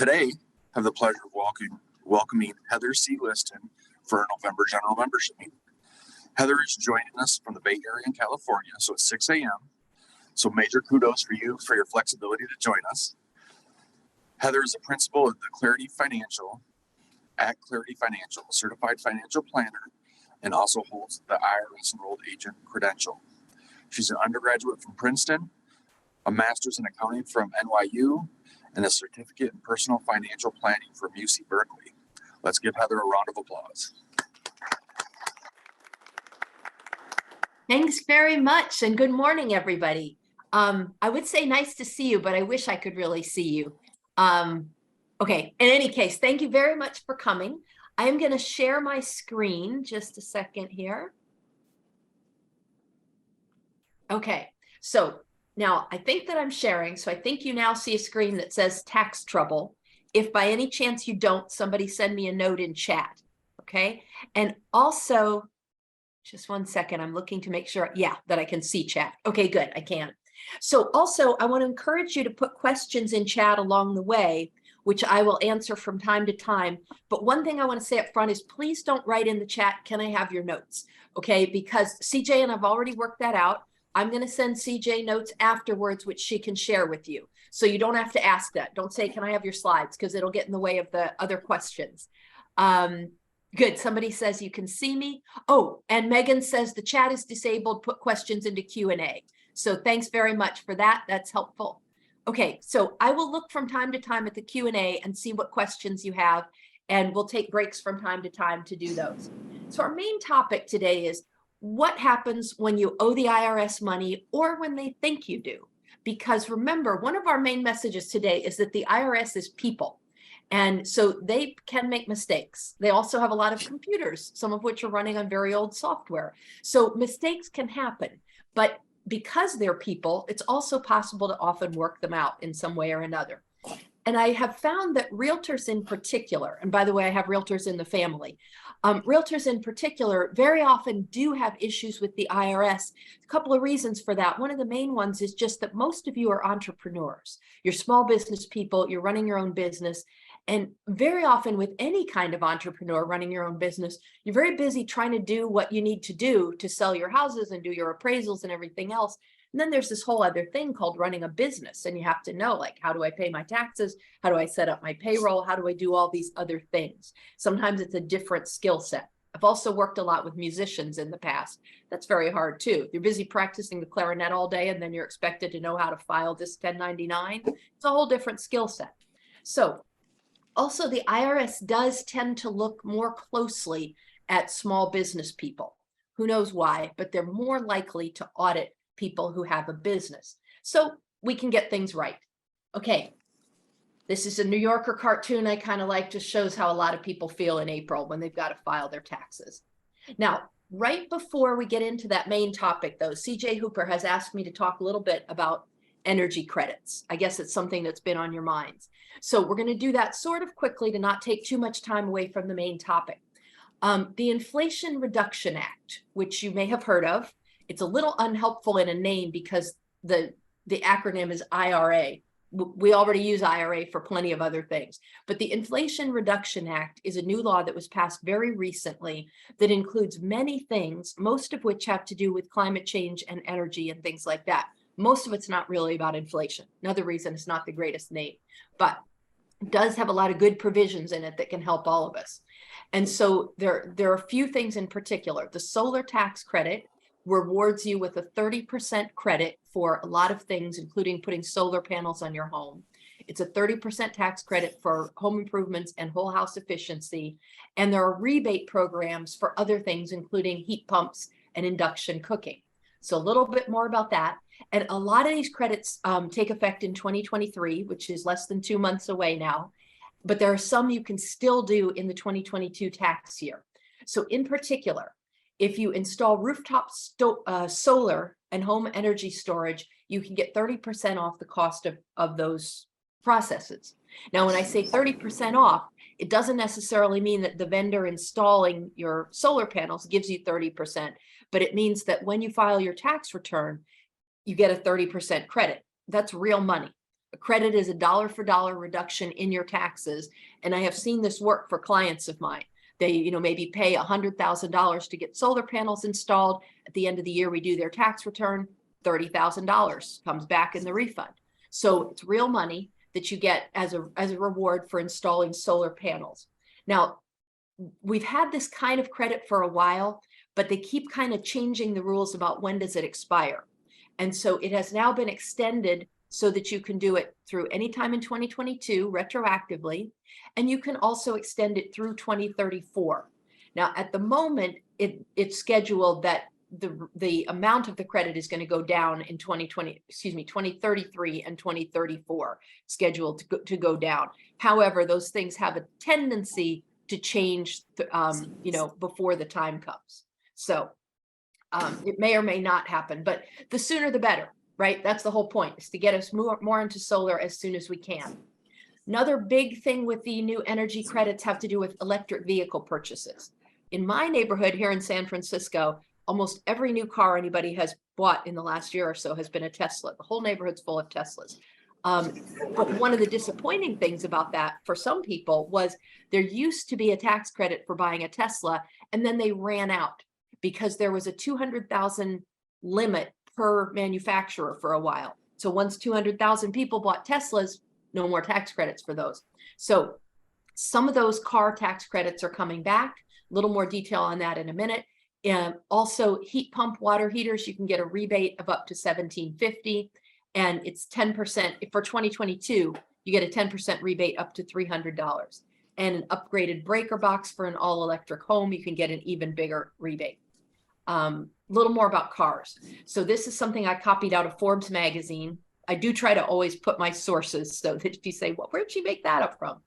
Today, I have the pleasure of welcoming Heather C. Liston for our November general membership meeting. Heather is joining us from the Bay Area in California, so it's 6 a.m. So major kudos for you for your flexibility to join us. Heather is a principal of the Clarity Financial, a certified financial planner, and also holds the IRS enrolled agent credential. She's an undergraduate from Princeton, a master's in accounting from NYU, and a certificate in personal financial planning from UC Berkeley. Let's give Heather a round of applause. Thanks very much, and good morning, everybody. I would say nice to see you, but I wish I could really see you. Okay, in any case, thank you very much for coming. I am going to share my screen just a second here. Okay, so now I think that I'm sharing, so I think you now see a screen that says tax trouble. If by any chance you don't, somebody send me a note in chat, okay? And also, just one second, I'm looking to make sure, yeah, that I can see chat. Okay, good, I can. So also, I want to encourage you to put questions in chat along the way, which I will answer from time to time. But one thing I want to say up front is please don't write in the chat, can I have your notes? Okay, because CJ and I've already worked that out. I'm going to send CJ notes afterwards, which she can share with you. So you don't have to ask that. Don't say, can I have your slides? Because it'll get in the way of the other questions. Good. Somebody says you can see me. Oh, and Megan says the chat is disabled. Put questions into Q&A. So thanks very much for that. That's helpful. Okay, so I will look from time to time at the Q&A and see what questions you have, and we'll take breaks from time to time to do those. So our main topic today is what happens when you owe the IRS money or when they think you do. Because remember, one of our main messages today is that the IRS is people. And so they can make mistakes. They also have a lot of computers, some of which are running on very old software. So mistakes can happen, but because they're people, it's also possible to often work them out in some way or another. And I have found that realtors in particular, and by the way, I have realtors in the family, realtors in particular very often do have issues with the IRS. A couple of reasons for that. One of the main ones is just that most of you are entrepreneurs. You're small business people, you're running your own business. And very often with any kind of entrepreneur running your own business, you're very busy trying to do what you need to do to sell your houses and do your appraisals and everything else. And then there's this whole other thing called running a business. And you have to know, like, how do I pay my taxes? How do I set up my payroll? How do I do all these other things? Sometimes it's a different skill set. I've also worked a lot with musicians in the past. That's very hard too. You're busy practicing the clarinet all day and then you're expected to know how to file this 1099. It's a whole different skill set. So also the IRS does tend to look more closely at small business people. Who knows why, but they're more likely to audit people who have a business. So we can get things right. Okay, this is a New Yorker cartoon I kind of like, just shows how a lot of people feel in April when they've got to file their taxes. Now, right before we get into that main topic though, CJ Hooper has asked me to talk a little bit about energy credits. I guess it's something that's been on your minds. So we're going to do that sort of quickly to not take too much time away from the main topic. The Inflation Reduction Act, which you may have heard of, it's a little unhelpful in a name because the acronym is IRA. We already use IRA for plenty of other things. But the Inflation Reduction Act is a new law that was passed very recently that includes many things, most of which have to do with climate change and energy and things like that. Most of it's not really about inflation. Another reason it's not the greatest name, but it does have a lot of good provisions in it that can help all of us. And so there are a few things in particular. The solar tax credit rewards you with a 30% credit for a lot of things, including putting solar panels on your home. It's a 30% tax credit for home improvements and whole house efficiency. And there are rebate programs for other things, including heat pumps and induction cooking. So a little bit more about that. And a lot of these credits take effect in 2023, which is less than 2 months away now. But there are some you can still do in the 2022 tax year. So in particular, if you install rooftop solar and home energy storage, you can get 30% off the cost of those processes. Now, when I say 30% off, it doesn't necessarily mean that the vendor installing your solar panels gives you 30%, but it means that when you file your tax return, you get a 30% credit. That's real money. A credit is a dollar for dollar reduction in your taxes. And I have seen this work for clients of mine. They, maybe pay $100,000 to get solar panels installed. At the end of the year, we do their tax return, $30,000 comes back in the refund. So it's real money that you get as a reward for installing solar panels. Now, we've had this kind of credit for a while, but they keep kind of changing the rules about when does it expire. And so it has now been extended so that you can do it through any time in 2022 retroactively, and you can also extend it through 2034. Now, at the moment, it's scheduled that the amount of the credit is going to go down in 2033 and 2034, scheduled to go down. However, those things have a tendency to change, before the time comes. So it may or may not happen, but the sooner the better, right? That's the whole point, is to get us more into solar as soon as we can. Another big thing with the new energy credits have to do with electric vehicle purchases. In my neighborhood here in San Francisco, almost every new car anybody has bought in the last year or so has been a Tesla. The whole neighborhood's full of Teslas. But one of the disappointing things about that for some people was there used to be a tax credit for buying a Tesla, and then they ran out because there was a 200,000 limit per manufacturer for a while. So once 200,000 people bought Teslas, no more tax credits for those. So some of those car tax credits are coming back. A little more detail on that in a minute. And also heat pump water heaters, you can get a rebate of up to $1,750. And it's 10% for 2022, you get a 10% rebate up to $300. And an upgraded breaker box for an all-electric home, you can get an even bigger rebate. Little more about cars. So this is something I copied out of Forbes magazine. I do try to always put my sources so that if you say, well, where'd she make that up from?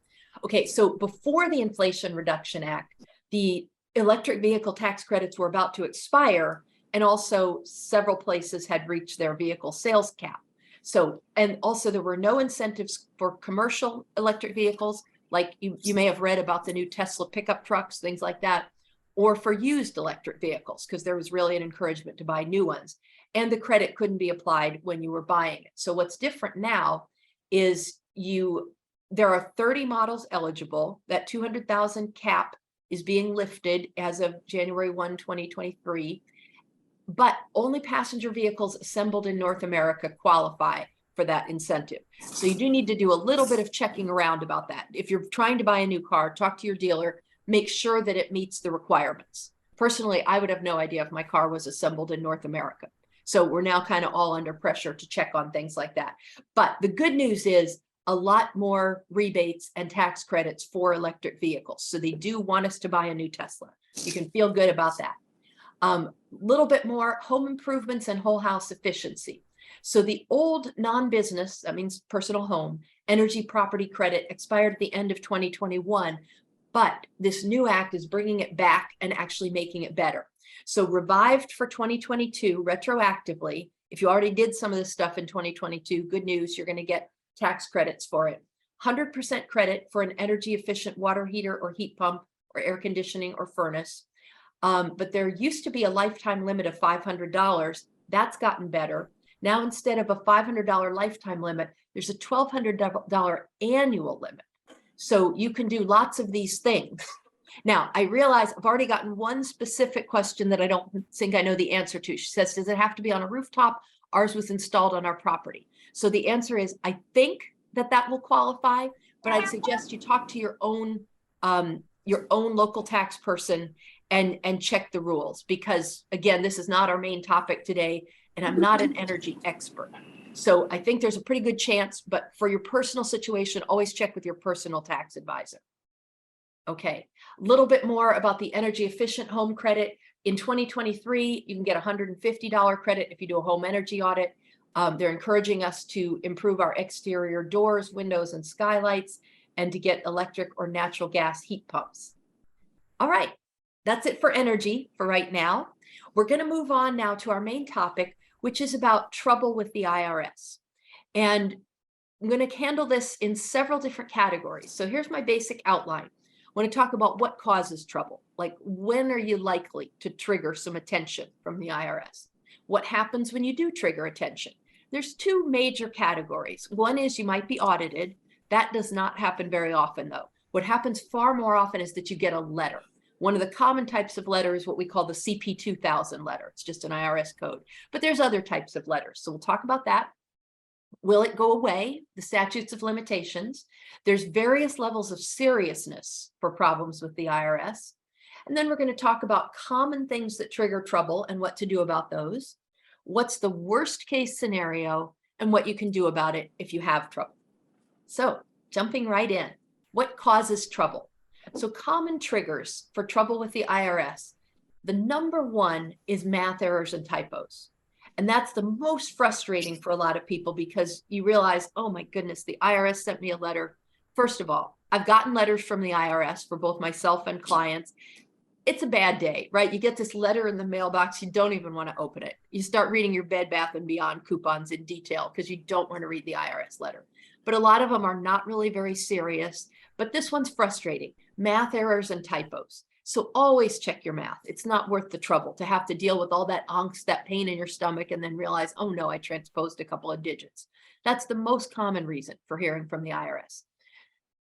Okay, so before the Inflation Reduction Act, the electric vehicle tax credits were about to expire, and also several places had reached their vehicle sales cap. So, and also there were no incentives for commercial electric vehicles, like you may have read about the new Tesla pickup trucks, things like that, or for used electric vehicles, because there was really an encouragement to buy new ones. And the credit couldn't be applied when you were buying it. So what's different now is there are 30 models eligible. That 200,000 cap is being lifted as of January 1, 2023. But only passenger vehicles assembled in North America qualify for that incentive. So you do need to do a little bit of checking around about that. If you're trying to buy a new car, talk to your dealer, make sure that it meets the requirements. Personally, I would have no idea if my car was assembled in North America. So we're now kind of all under pressure to check on things like that. But the good news is a lot more rebates and tax credits for electric vehicles. So they do want us to buy a new Tesla. You can feel good about that. Little bit more home improvements and whole house efficiency. So the old non-business, that means personal home, energy property credit expired at the end of 2021, but this new act is bringing it back and actually making it better. So revived for 2022 retroactively. If you already did some of this stuff in 2022, good news, you're going to get tax credits for it. 100% credit for an energy efficient water heater or heat pump or air conditioning or furnace. But there used to be a lifetime limit of $500. That's gotten better. Now, instead of a $500 lifetime limit, there's a $1,200 annual limit. So you can do lots of these things. Now, I realize I've already gotten one specific question that I don't think I know the answer to. She says, does it have to be on a rooftop? Ours was installed on our property. So the answer is, I think that will qualify, but I'd suggest you talk to your own local tax person and check the rules, because again, this is not our main topic today, and I'm not an energy expert. So I think there's a pretty good chance, but for your personal situation, always check with your personal tax advisor. Okay, a little bit more about the energy efficient home credit. In 2023, you can get $150 credit if you do a home energy audit. They're encouraging us to improve our exterior doors, windows, and skylights, and to get electric or natural gas heat pumps. All right, that's it for energy for right now. We're going to move on now to our main topic, which is about trouble with the IRS. And I'm going to handle this in several different categories. So here's my basic outline. I want to talk about what causes trouble, like when are you likely to trigger some attention from the IRS? What happens when you do trigger attention? There's two major categories. One is you might be audited. That does not happen very often, though. What happens far more often is that you get a letter. One of the common types of letter is what we call the CP 2000 letter. It's just an IRS code, but there's other types of letters. So we'll talk about that. Will it go away? The statutes of limitations. There's various levels of seriousness for problems with the IRS. And then we're going to talk about common things that trigger trouble and what to do about those. What's the worst case scenario and what you can do about it if you have trouble. So jumping right in, what causes trouble? So common triggers for trouble with the IRS. The number one is math errors and typos. And that's the most frustrating for a lot of people because you realize, oh my goodness, the IRS sent me a letter. First of all, I've gotten letters from the IRS for both myself and clients. It's a bad day, right? You get this letter in the mailbox, you don't even want to open it. You start reading your Bed Bath & Beyond coupons in detail because you don't want to read the IRS letter. But a lot of them are not really very serious, but this one's frustrating. Math errors and typos. So always check your math. It's not worth the trouble to have to deal with all that angst, that pain in your stomach, and then realize, oh no, I transposed a couple of digits. That's the most common reason for hearing from the IRS.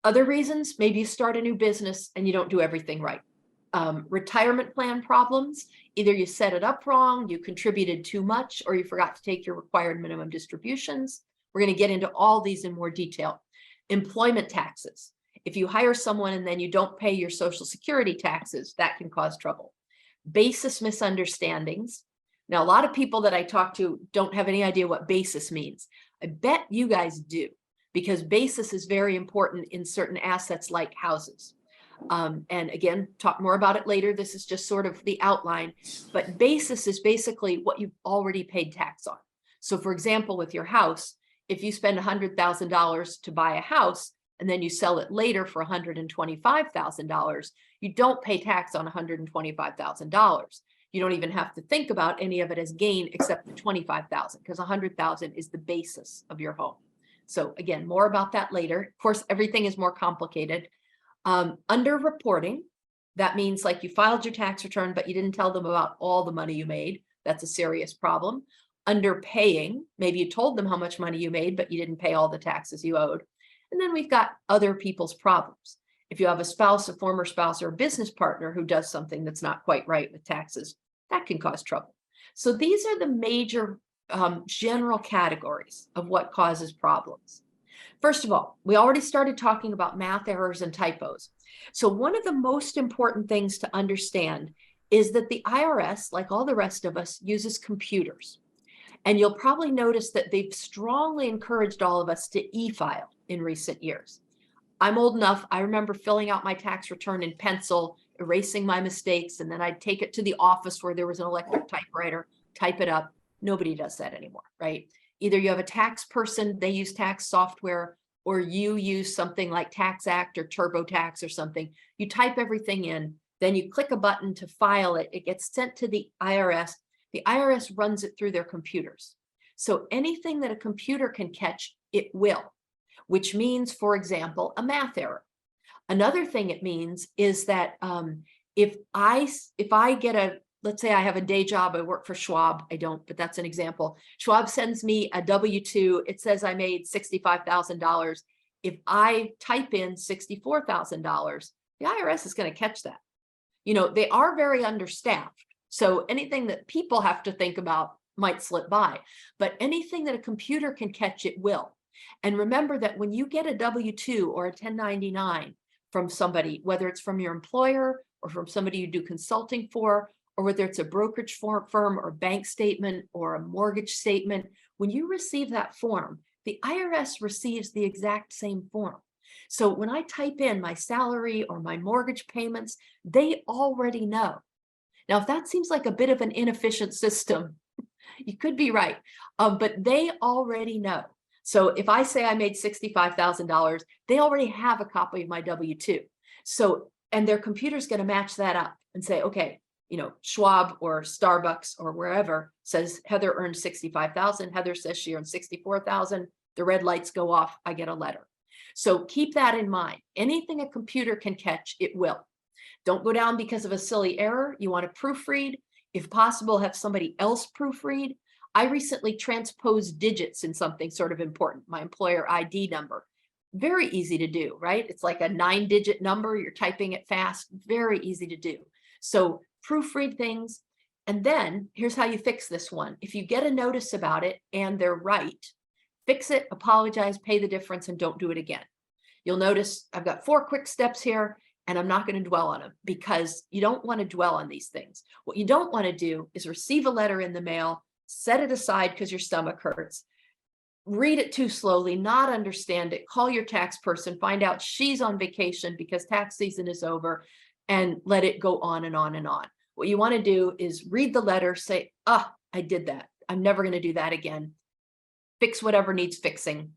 Other reasons, maybe you start a new business and you don't do everything right. Retirement plan problems, either you set it up wrong, you contributed too much, or you forgot to take your required minimum distributions. We're going to get into all these in more detail. Employment taxes. If you hire someone and then you don't pay your Social Security taxes, that can cause trouble. Basis misunderstandings. Now, a lot of people that I talk to don't have any idea what basis means. I bet you guys do, because basis is very important in certain assets like houses. And again, talk more about it later. This is just sort of the outline, but basis is basically what you've already paid tax on. So for example, with your house, if you spend $100,000 to buy a house and then you sell it later for $125,000, you don't pay tax on $125,000. You don't even have to think about any of it as gain except the $25,000 because $100,000 is the basis of your home. So again, more about that later. Of course, everything is more complicated. Underreporting, that means like you filed your tax return, but you didn't tell them about all the money you made. That's a serious problem. Underpaying, maybe you told them how much money you made, but you didn't pay all the taxes you owed. And then we've got other people's problems. If you have a spouse, a former spouse, or a business partner who does something that's not quite right with taxes, that can cause trouble. So these are the major general categories of what causes problems. First of all, we already started talking about math errors and typos. So one of the most important things to understand is that the IRS, like all the rest of us, uses computers. And you'll probably notice that they've strongly encouraged all of us to e-file in recent years. I'm old enough, I remember filling out my tax return in pencil, erasing my mistakes, and then I'd take it to the office where there was an electric typewriter, type it up. Nobody does that anymore, right? Either you have a tax person, they use tax software, or you use something like Tax Act or TurboTax or something. You type everything in, then you click a button to file it. It gets sent to the IRS. The IRS runs it through their computers. So anything that a computer can catch, it will, which means, for example, a math error. Another thing it means is that if I get a, let's say I have a day job, I work for Schwab, I don't, but that's an example. Schwab sends me a W-2, it says I made $65,000. If I type in $64,000, the IRS is going to catch that. You know, they are very understaffed. So anything that people have to think about might slip by, but anything that a computer can catch, it will. And remember that when you get a W-2 or a 1099 from somebody, whether it's from your employer or from somebody you do consulting for, or whether it's a brokerage firm or bank statement or a mortgage statement, when you receive that form, the IRS receives the exact same form. So when I type in my salary or my mortgage payments, they already know. Now, if that seems like a bit of an inefficient system, you could be right, but they already know. So if I say I made $65,000, they already have a copy of my W-2. So, and their computer's going to match that up and say, okay, you know, Schwab or Starbucks or wherever says Heather earned 65,000. Heather says she earned 64,000. The red lights go off. I get a letter. So keep that in mind. Anything a computer can catch, it will. Don't go down because of a silly error. You want to proofread. If possible, have somebody else proofread. I recently transposed digits in something sort of important, my employer ID number. Very easy to do, right? It's like a 9-digit number. You're typing it fast, very easy to do. So proofread things. And then here's how you fix this one. If you get a notice about it and they're right, fix it, apologize, pay the difference, and don't do it again. You'll notice I've got 4 quick steps here, and I'm not going to dwell on them because you don't want to dwell on these things. What you don't want to do is receive a letter in the mail, set it aside because your stomach hurts, read it too slowly, not understand it, call your tax person, find out she's on vacation because tax season is over, and let it go on and on and on. What you want to do is read the letter, say, I did that. I'm never going to do that again. Fix whatever needs fixing,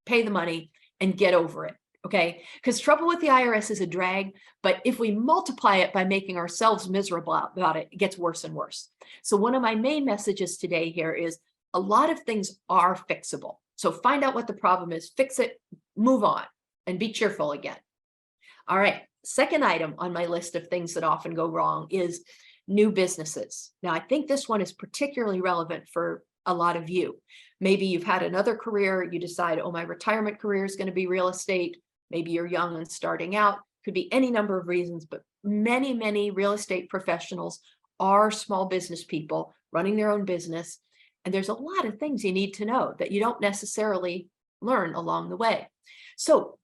pay the money, and get over it. Okay, because trouble with the IRS is a drag, but if we multiply it by making ourselves miserable about it, it gets worse and worse. So one of my main messages today here is a lot of things are fixable. So find out what the problem is, fix it, move on, and be cheerful again. All right, second item on my list of things that often go wrong is new businesses. Now, I think this one is particularly relevant for a lot of you. Maybe you've had another career, you decide, oh, my retirement career is going to be real estate. Maybe you're young and starting out. Could be any number of reasons, but many, many real estate professionals are small business people running their own business. And there's a lot of things you need to know that you don't necessarily learn along the way. So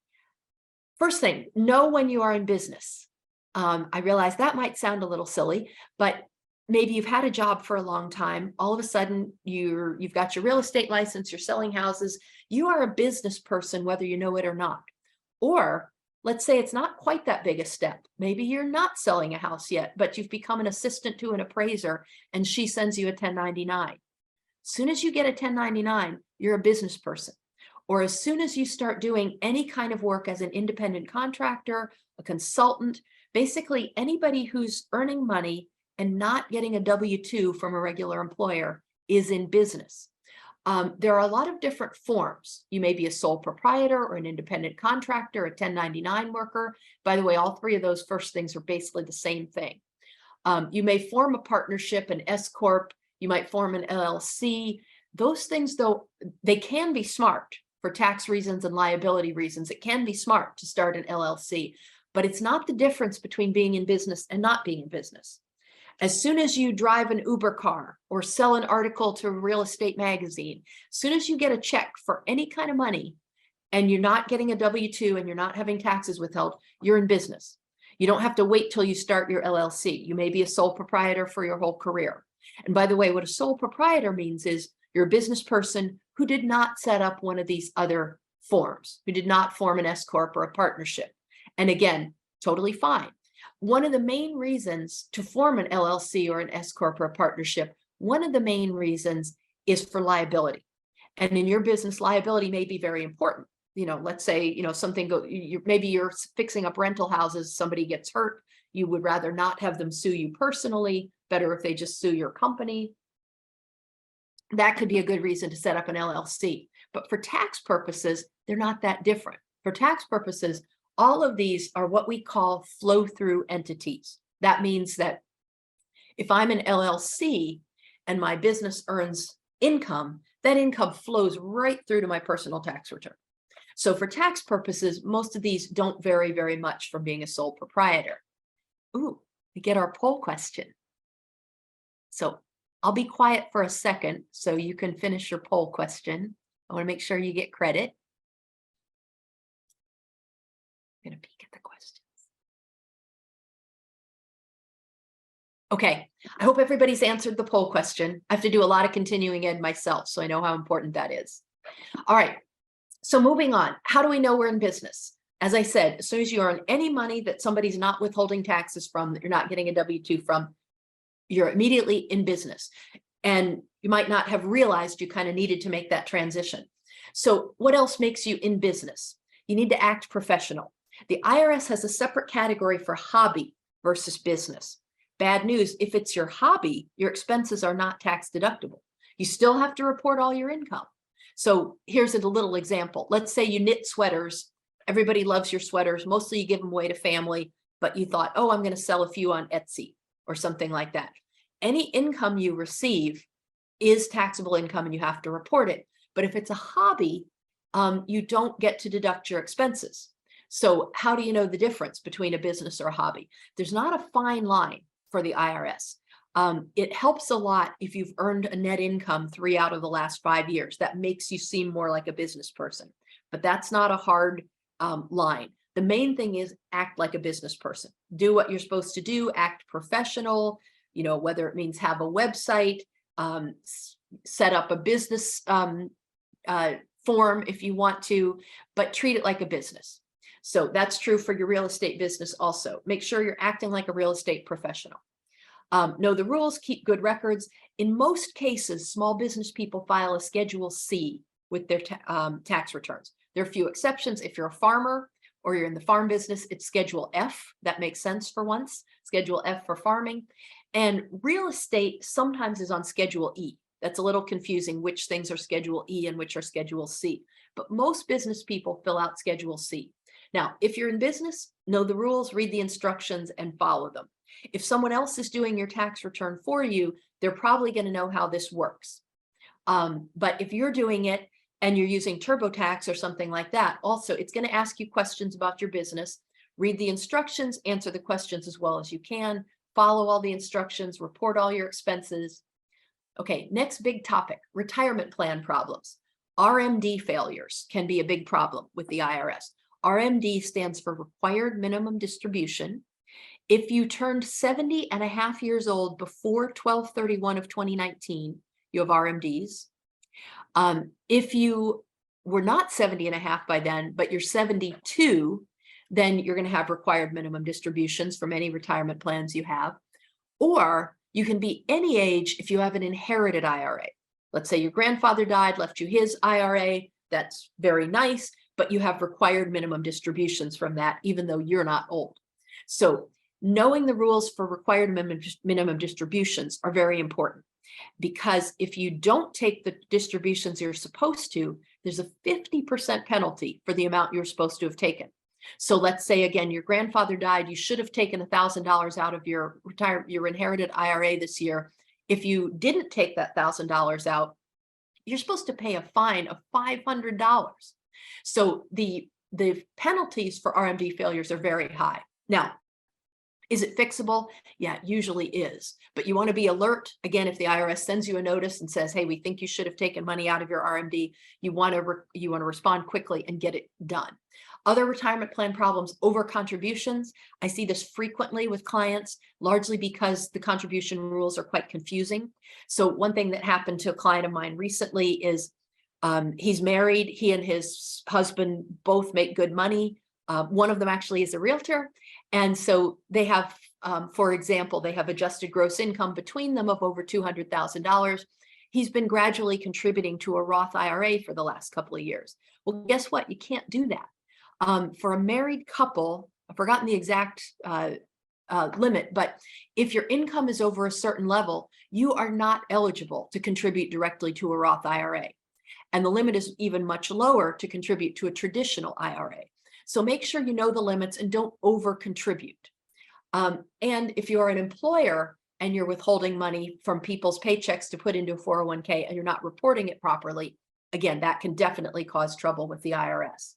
first thing, know when you are in business. I realize that might sound a little silly, but maybe you've had a job for a long time. All of a sudden, you've got your real estate license, you're selling houses. You are a business person, whether you know it or not. Or let's say it's not quite that big a step. Maybe you're not selling a house yet, but you've become an assistant to an appraiser and she sends you a 1099. As soon as you get a 1099, you're a business person. Or as soon as you start doing any kind of work as an independent contractor, a consultant, basically anybody who's earning money and not getting a W-2 from a regular employer is in business. There are a lot of different forms. You may be a sole proprietor or an independent contractor, a 1099 worker. By the way, all 3 of those first things are basically the same thing. You may form a partnership, an S Corp. You might form an LLC. Those things, though, they can be smart for tax reasons and liability reasons. It can be smart to start an LLC, but it's not the difference between being in business and not being in business. As soon as you drive an Uber car or sell an article to a real estate magazine, as soon as you get a check for any kind of money and you're not getting a W-2 and you're not having taxes withheld, you're in business. You don't have to wait till you start your LLC. You may be a sole proprietor for your whole career. And by the way, what a sole proprietor means is you're a business person who did not set up one of these other forms, who did not form an S Corp or a partnership. And again, totally fine. One of the main reasons to form an LLC or an S Corp or a partnership, one of the main reasons is for liability. And in your business, liability may be very important. Let's say, something maybe you're fixing up rental houses, somebody gets hurt. You would rather not have them sue you personally, better if they just sue your company. That could be a good reason to set up an LLC. But for tax purposes, they're not that different. For tax purposes, all of these are what we call flow-through entities. That means that if I'm an LLC and my business earns income, that income flows right through to my personal tax return. So for tax purposes, most of these don't vary very much from being a sole proprietor. Ooh, we get our poll question. So I'll be quiet for a second so you can finish your poll question. I want to make sure you get credit. I'm going to peek at the questions. Okay, I hope everybody's answered the poll question. I have to do a lot of continuing ed myself, so I know how important that is. All right, so moving on. How do we know we're in business? As I said, as soon as you earn any money that somebody's not withholding taxes from, that you're not getting a W-2 from, you're immediately in business. And you might not have realized you kind of needed to make that transition. So what else makes you in business? You need to act professional. The IRS has a separate category for hobby versus business. Bad news, if it's your hobby, your expenses are not tax deductible. You still have to report all your income. So here's a little example. Let's say you knit sweaters. Everybody loves your sweaters. Mostly you give them away to family, but you thought, oh, I'm going to sell a few on Etsy or something like that. Any income you receive is taxable income and you have to report it. But if it's a hobby, you don't get to deduct your expenses. So how do you know the difference between a business or a hobby? There's not a fine line for the IRS. It helps a lot if you've earned a net income 3 out of the last 5 years. That makes you seem more like a business person, but that's not a hard line. The main thing is act like a business person. Do what you're supposed to do, act professional, you know, whether it means have a website, set up a business form if you want to, but treat it like a business. So that's true for your real estate business also. Make sure you're acting like a real estate professional. Know the rules, keep good records. In most cases, small business people file a Schedule C with their tax returns. There are a few exceptions. If you're a farmer or you're in the farm business, it's Schedule F. That makes sense for once. Schedule F for farming. And real estate sometimes is on Schedule E. That's a little confusing which things are Schedule E and which are Schedule C. But most business people fill out Schedule C. Now, if you're in business, know the rules, read the instructions, and follow them. If someone else is doing your tax return for you, they're probably going to know how this works. But if you're doing it and you're using TurboTax or something like that, also, it's going to ask you questions about your business. Read the instructions, answer the questions as well as you can, follow all the instructions, report all your expenses. Okay, next big topic, retirement plan problems. RMD failures can be a big problem with the IRS. RMD stands for Required Minimum Distribution. If you turned 70 and a half years old before 12/31 of 2019, you have RMDs. If you were not 70 and a half by then, but you're 72, then you're going to have required minimum distributions from any retirement plans you have. Or you can be any age if you have an inherited IRA. Let's say your grandfather died, left you his IRA. That's very nice, but you have required minimum distributions from that, even though you're not old. So knowing the rules for required minimum distributions are very important, because if you don't take the distributions you're supposed to, there's a 50% penalty for the amount you're supposed to have taken. So let's say, again, your grandfather died, you should have taken $1,000 out of your inherited IRA this year. If you didn't take that $1,000 out, you're supposed to pay a fine of $500. So the penalties for RMD failures are very high. Now, is it fixable? Yeah, it usually is. But you want to be alert. Again, if the IRS sends you a notice and says, hey, we think you should have taken money out of your RMD, you want to respond quickly and get it done. Other retirement plan problems, over contributions. I see this frequently with clients, largely because the contribution rules are quite confusing. So one thing that happened to a client of mine recently is he's married. He and his husband both make good money. One of them actually is a realtor. And so they have, for example, they have adjusted gross income between them of over $200,000. He's been gradually contributing to a Roth IRA for the last couple of years. Well, guess what? You can't do that. For a married couple, I've forgotten the exact limit, but if your income is over a certain level, you are not eligible to contribute directly to a Roth IRA. And the limit is even much lower to contribute to a traditional IRA. So make sure you know the limits and don't over contribute. And if you're an employer and you're withholding money from people's paychecks to put into a 401k and you're not reporting it properly, again, that can definitely cause trouble with the IRS.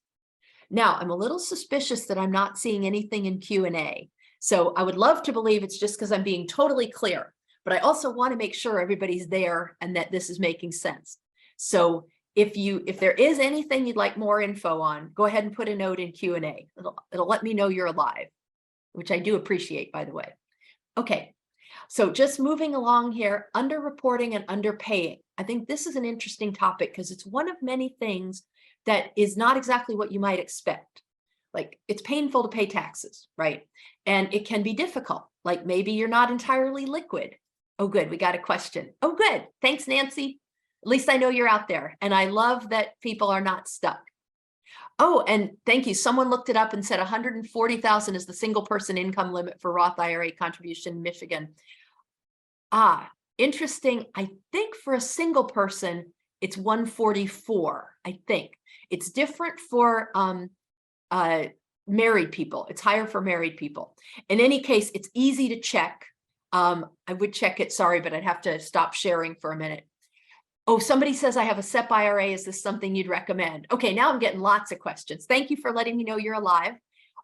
Now, I'm a little suspicious that I'm not seeing anything in Q&A. So I would love to believe it's just because I'm being totally clear, but I also want to make sure everybody's there and that this is making sense. So if there is anything you'd like more info on, go ahead and put a note in Q&A. It'll let me know you're alive, which I do appreciate, by the way. Okay, so just moving along here, underreporting and underpaying. I think this is an interesting topic because it's one of many things that is not exactly what you might expect. Like, it's painful to pay taxes, right? And it can be difficult. Like, maybe you're not entirely liquid. Oh, good, we got a question. Oh, good, thanks, Nancy. At least I know you're out there. And I love that people are not stuck. Oh, and thank you. Someone looked it up and said 140,000 is the single person income limit for Roth IRA contribution in Michigan. Ah, interesting. I think for a single person, it's 144, I think. It's different for married people. It's higher for married people. In any case, it's easy to check. I would check it, sorry, but I'd have to stop sharing for a minute. Oh, somebody says I have a SEP IRA. Is this something you'd recommend? Okay, now I'm getting lots of questions. Thank you for letting me know you're alive.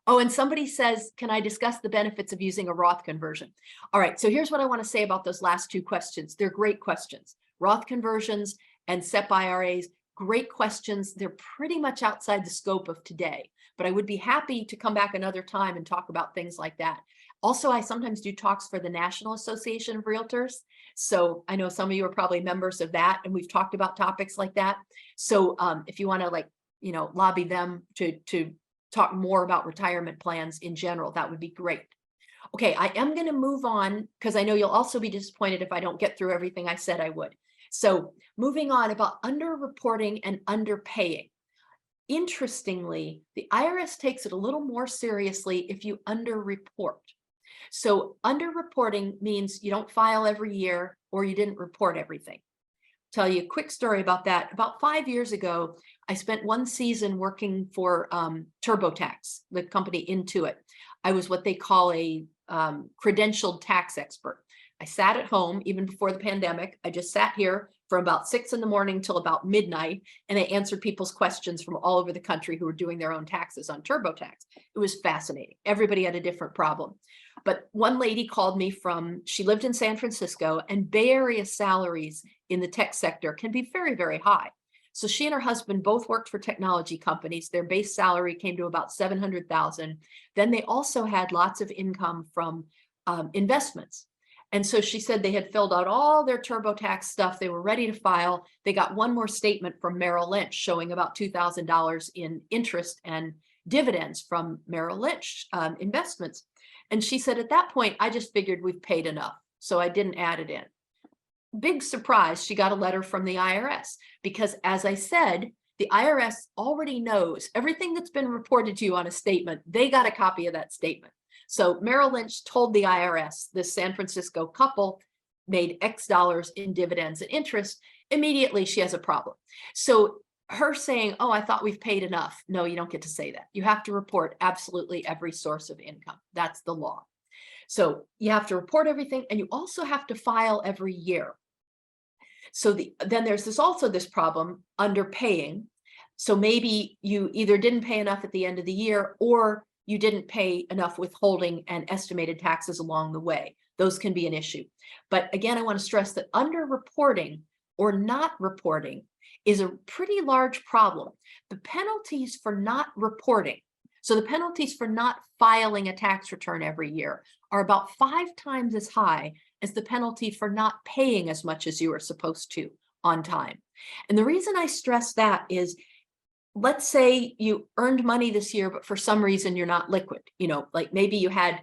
Oh, and somebody says, can I discuss the benefits of using a Roth conversion? All right, so here's what I want to say about those last two questions. They're great questions. Roth conversions and SEP IRAs, great questions. They're pretty much outside the scope of today, but I would be happy to come back another time and talk about things like that. Also, I sometimes do talks for the National Association of Realtors. So I know some of you are probably members of that, and we've talked about topics like that. So if you want to lobby them to talk more about retirement plans in general, that would be great. Okay, I am going to move on because I know you'll also be disappointed if I don't get through everything I said I would. So moving on about underreporting and underpaying. Interestingly, the IRS takes it a little more seriously if you underreport. So underreporting means you don't file every year or you didn't report everything. Tell you a quick story about that. About 5 years ago, I spent one season working for TurboTax, the company Intuit. I was what they call a credentialed tax expert. I sat at home even before the pandemic. I just sat here from about 6 in the morning till about midnight, and I answered people's questions from all over the country who were doing their own taxes on TurboTax. It was fascinating. Everybody had a different problem. But one lady called me she lived in San Francisco, and Bay Area salaries in the tech sector can be very, very high. So she and her husband both worked for technology companies. Their base salary came to about $700,000. Then they also had lots of income from investments. And so she said they had filled out all their TurboTax stuff. They were ready to file. They got one more statement from Merrill Lynch showing about $2,000 in interest and dividends from Merrill Lynch investments. And she said, at that point, I just figured we've paid enough. So I didn't add it in. Big surprise, she got a letter from the IRS because, as I said, the IRS already knows everything that's been reported to you on a statement. They got a copy of that statement. So Merrill Lynch told the IRS this San Francisco couple made X dollars in dividends and interest. Immediately, she has a problem. So her saying, oh, I thought we've paid enough. No, you don't get to say that. You have to report absolutely every source of income. That's the law. So you have to report everything, and you also have to file every year. So then there's also this problem, underpaying. So maybe you either didn't pay enough at the end of the year, or you didn't pay enough withholding and estimated taxes along the way. Those can be an issue. But again, I want to stress that underreporting or not reporting is a pretty large problem. The penalties for not reporting, so the penalties for not filing a tax return every year, are about 5 times as high as the penalty for not paying as much as you are supposed to on time. And the reason I stress that is, let's say you earned money this year, but for some reason you're not liquid. Like maybe you had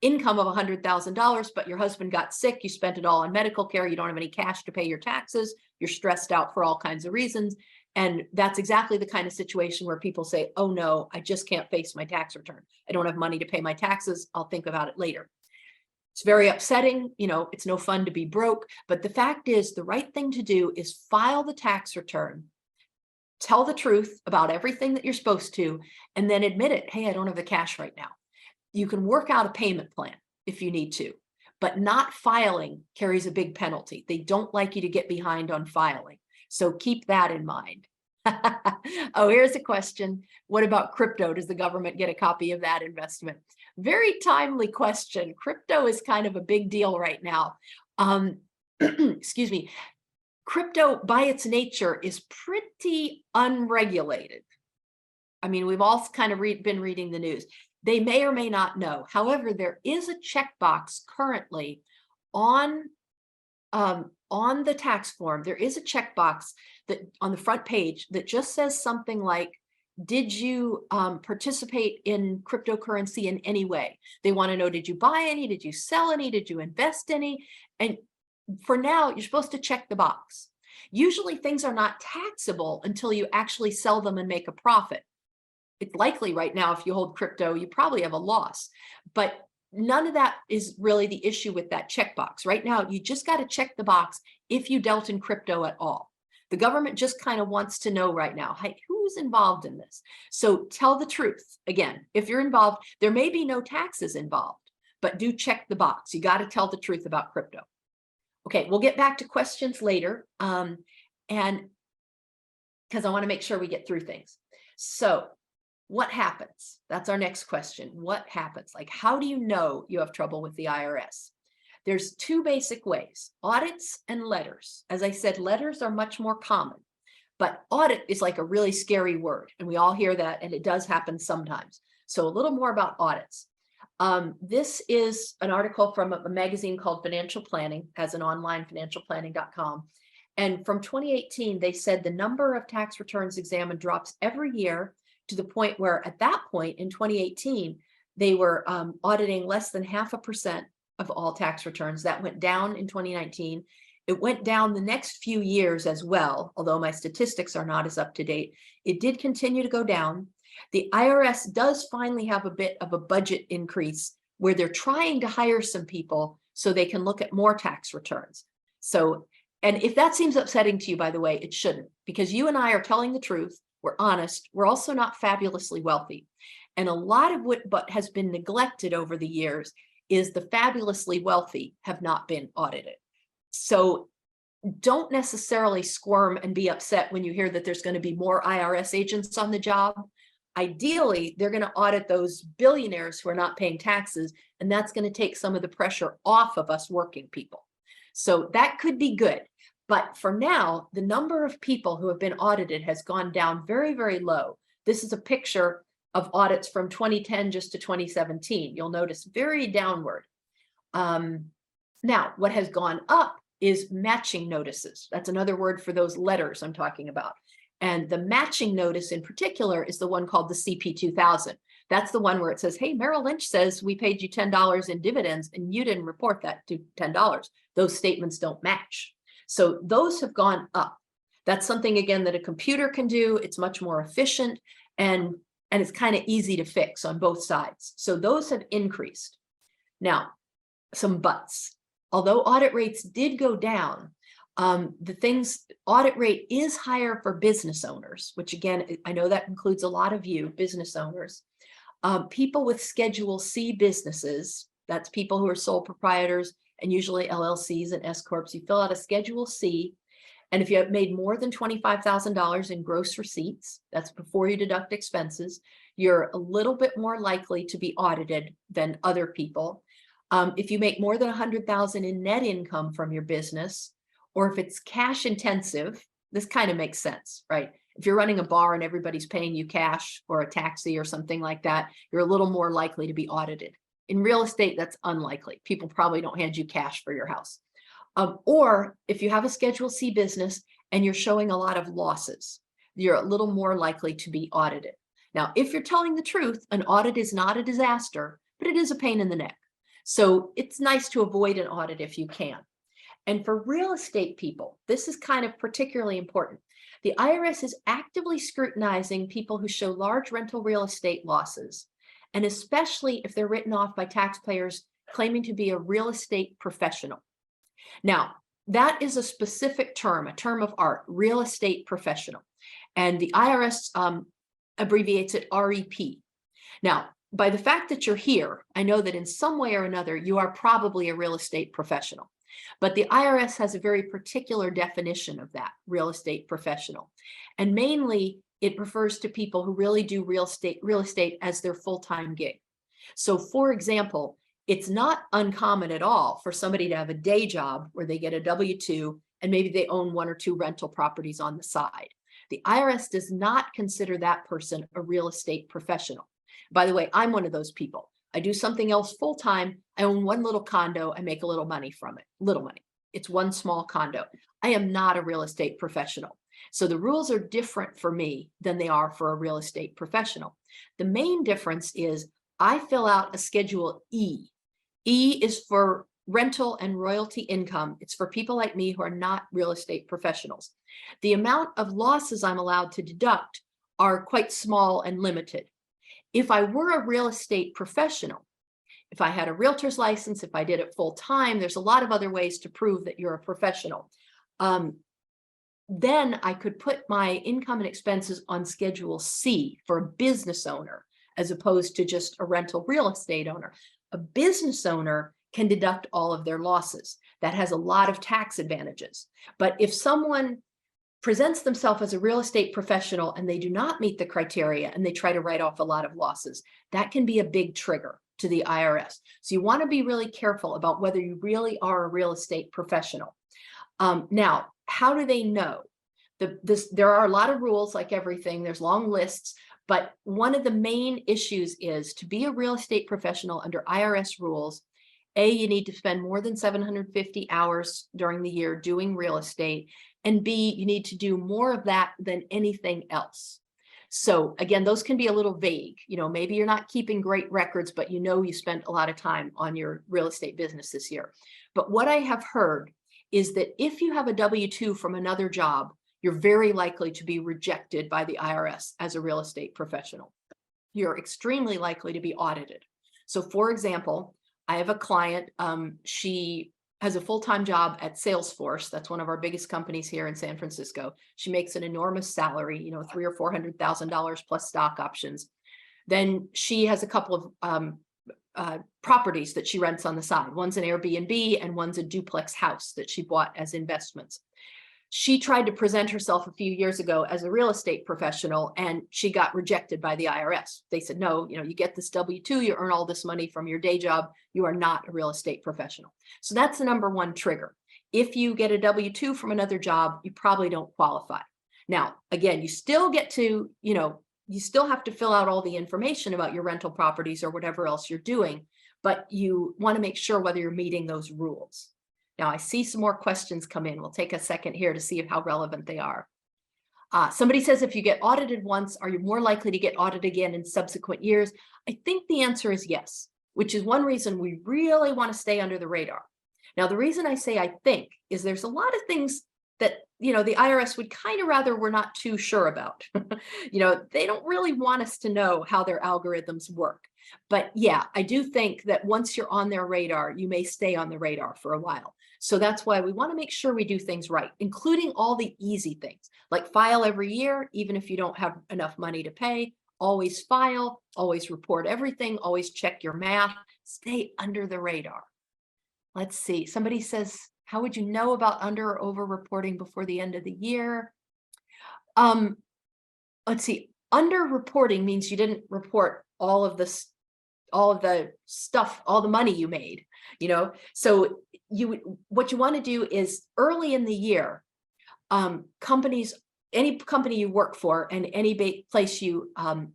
income of $100,000, but your husband got sick, you spent it all on medical care, you don't have any cash to pay your taxes, you're stressed out for all kinds of reasons. And that's exactly the kind of situation where people say, oh no, I just can't face my tax return. I don't have money to pay my taxes. I'll think about it later. It's very upsetting. It's no fun to be broke. But the fact is, the right thing to do is file the tax return, tell the truth about everything that you're supposed to, and then admit it. Hey, I don't have the cash right now. You can work out a payment plan if you need to, but not filing carries a big penalty. They don't like you to get behind on filing. So keep that in mind. Oh, here's a question. What about crypto? Does the government get a copy of that investment? Very timely question. Crypto is kind of a big deal right now. Excuse me. Crypto by its nature is pretty unregulated. I mean, we've all kind of been reading the news. They may or may not know. However, there is a checkbox currently on the tax form. There is a checkbox that on the front page that just says something like, did you participate in cryptocurrency in any way? They want to know, did you buy any? Did you sell any? Did you invest any? And for now, you're supposed to check the box. Usually things are not taxable until you actually sell them and make a profit. It's likely right now, if you hold crypto, you probably have a loss, but none of that is really the issue with that checkbox. Right now, you just got to check the box if you dealt in crypto at all. The government just kind of wants to know right now, hey, who's involved in this? So tell the truth. Again, if you're involved, there may be no taxes involved, but do check the box. You got to tell the truth about crypto. Okay, we'll get back to questions later. And because I want to make sure we get through things. So what happens? That's our next question. What happens? Like, how do you know you have trouble with the IRS? There's two basic ways, audits and letters. As I said, letters are much more common, but audit is like a really scary word. And we all hear that, and it does happen sometimes. So a little more about audits. This is an article from a magazine called Financial Planning, has an online financialplanning.com. And from 2018, they said the number of tax returns examined drops every year to the point where at that point in 2018, they were auditing less than 0.5% of all tax returns. That went down in 2019. It went down the next few years as well, although my statistics are not as up to date. It did continue to go down. The IRS does finally have a bit of a budget increase where they're trying to hire some people so they can look at more tax returns. So, and if that seems upsetting to you, by the way, it shouldn't, because you and I are telling the truth. We're honest. We're also not fabulously wealthy. And a lot of what has been neglected over the years is the fabulously wealthy have not been audited. So don't necessarily squirm and be upset when you hear that there's going to be more IRS agents on the job. Ideally, they're going to audit those billionaires who are not paying taxes, and that's going to take some of the pressure off of us working people. So that could be good. But for now, the number of people who have been audited has gone down very, very low. This is a picture of audits from 2010 just to 2017. You'll notice very downward. Now, what has gone up is matching notices. That's another word for those letters I'm talking about. And the matching notice in particular is the one called the CP 2000. That's the one where it says, hey, Merrill Lynch says we paid you $10 in dividends and you didn't report that to $10. Those statements don't match. So those have gone up. That's something, again, that a computer can do. It's much more efficient and it's kind of easy to fix on both sides. So those have increased. Now, some buts. Although audit rates did go down, audit rate is higher for business owners, which again, I know that includes a lot of you business owners. People with Schedule C businesses, that's people who are sole proprietors and usually LLCs and S-Corps, you fill out a Schedule C. And if you have made more than $25,000 in gross receipts, that's before you deduct expenses, you're a little bit more likely to be audited than other people. If you make more than $100,000 in net income from your business, or if it's cash intensive, this kind of makes sense, right? If you're running a bar and everybody's paying you cash or a taxi or something like that, you're a little more likely to be audited. In real estate, that's unlikely. People probably don't hand you cash for your house. Or if you have a Schedule C business and you're showing a lot of losses, you're a little more likely to be audited. Now, if you're telling the truth, an audit is not a disaster, but it is a pain in the neck. So it's nice to avoid an audit if you can. And for real estate people, this is kind of particularly important. The IRS is actively scrutinizing people who show large rental real estate losses, and especially if they're written off by taxpayers claiming to be a real estate professional. Now, that is a specific term, a term of art, real estate professional. And the IRS abbreviates it REP. Now, by the fact that you're here, I know that in some way or another, you are probably a real estate professional. But the IRS has a very particular definition of that, real estate professional. And mainly, it refers to people who really do real estate as their full-time gig. So for example, it's not uncommon at all for somebody to have a day job where they get a W-2 and maybe they own 1 or 2 rental properties on the side. The IRS does not consider that person a real estate professional. By the way, I'm one of those people. I do something else full-time. I own 1 little condo. I make a little money from it. Little money. It's 1 small condo. I am not a real estate professional. So the rules are different for me than they are for a real estate professional. The main difference is I fill out a Schedule E. E is for rental and royalty income. It's for people like me who are not real estate professionals. The amount of losses I'm allowed to deduct are quite small and limited. If I were a real estate professional, if I had a realtor's license, if I did it full time, there's a lot of other ways to prove that you're a professional. Then I could put my income and expenses on Schedule C for a business owner, as opposed to just a rental real estate owner. A business owner can deduct all of their losses. That has a lot of tax advantages. But if someone presents themselves as a real estate professional and they do not meet the criteria and they try to write off a lot of losses, that can be a big trigger to the IRS. So you want to be really careful about whether you really are a real estate professional. Now, how do they know? There are a lot of rules, like everything. There's long lists, but one of the main issues is to be a real estate professional under IRS rules. A, you need to spend more than 750 hours during the year doing real estate. And B, you need to do more of that than anything else. So again, those can be a little vague. You know, maybe you're not keeping great records, but you know you spent a lot of time on your real estate business this year. But what I have heard is that if you have a W-2 from another job, you're very likely to be rejected by the IRS as a real estate professional. You're extremely likely to be audited. So for example, I have a client, she has a full-time job at Salesforce. That's one of our biggest companies here in San Francisco. She makes an enormous salary, you know, $300,000 or $400,000 plus stock options. Then she has a couple of properties that she rents on the side. One's an Airbnb and one's a duplex house that she bought as investments. She tried to present herself a few years ago as a real estate professional and she got rejected by the IRS. They said, no, you know, you get this W-2, you earn all this money from your day job. You are not a real estate professional. So that's the number one trigger. If you get a W-2 from another job, you probably don't qualify. Now, again, you still get to, you know, you still have to fill out all the information about your rental properties or whatever else you're doing, but you want to make sure whether you're meeting those rules. Now, I see some more questions come in. We'll take a second here to see how relevant they are. Somebody says, if you get audited once, are you more likely to get audited again in subsequent years? I think the answer is yes, which is one reason we really want to stay under the radar. Now, the reason I say I think is there's a lot of things that, you know, the IRS would kind of rather we're not too sure about. You know, they don't really want us to know how their algorithms work. But yeah, I do think that once you're on their radar, you may stay on the radar for a while. So that's why we want to make sure we do things right, including all the easy things, like file every year, even if you don't have enough money to pay, always file, always report everything, always check your math, stay under the radar. Let's see, somebody says, how would you know about under or over reporting before the end of the year? Let's see, under reporting means you didn't report all of the stuff, all the money you made, you know. So what you want to do is early in the year, companies, any company you work for and any place you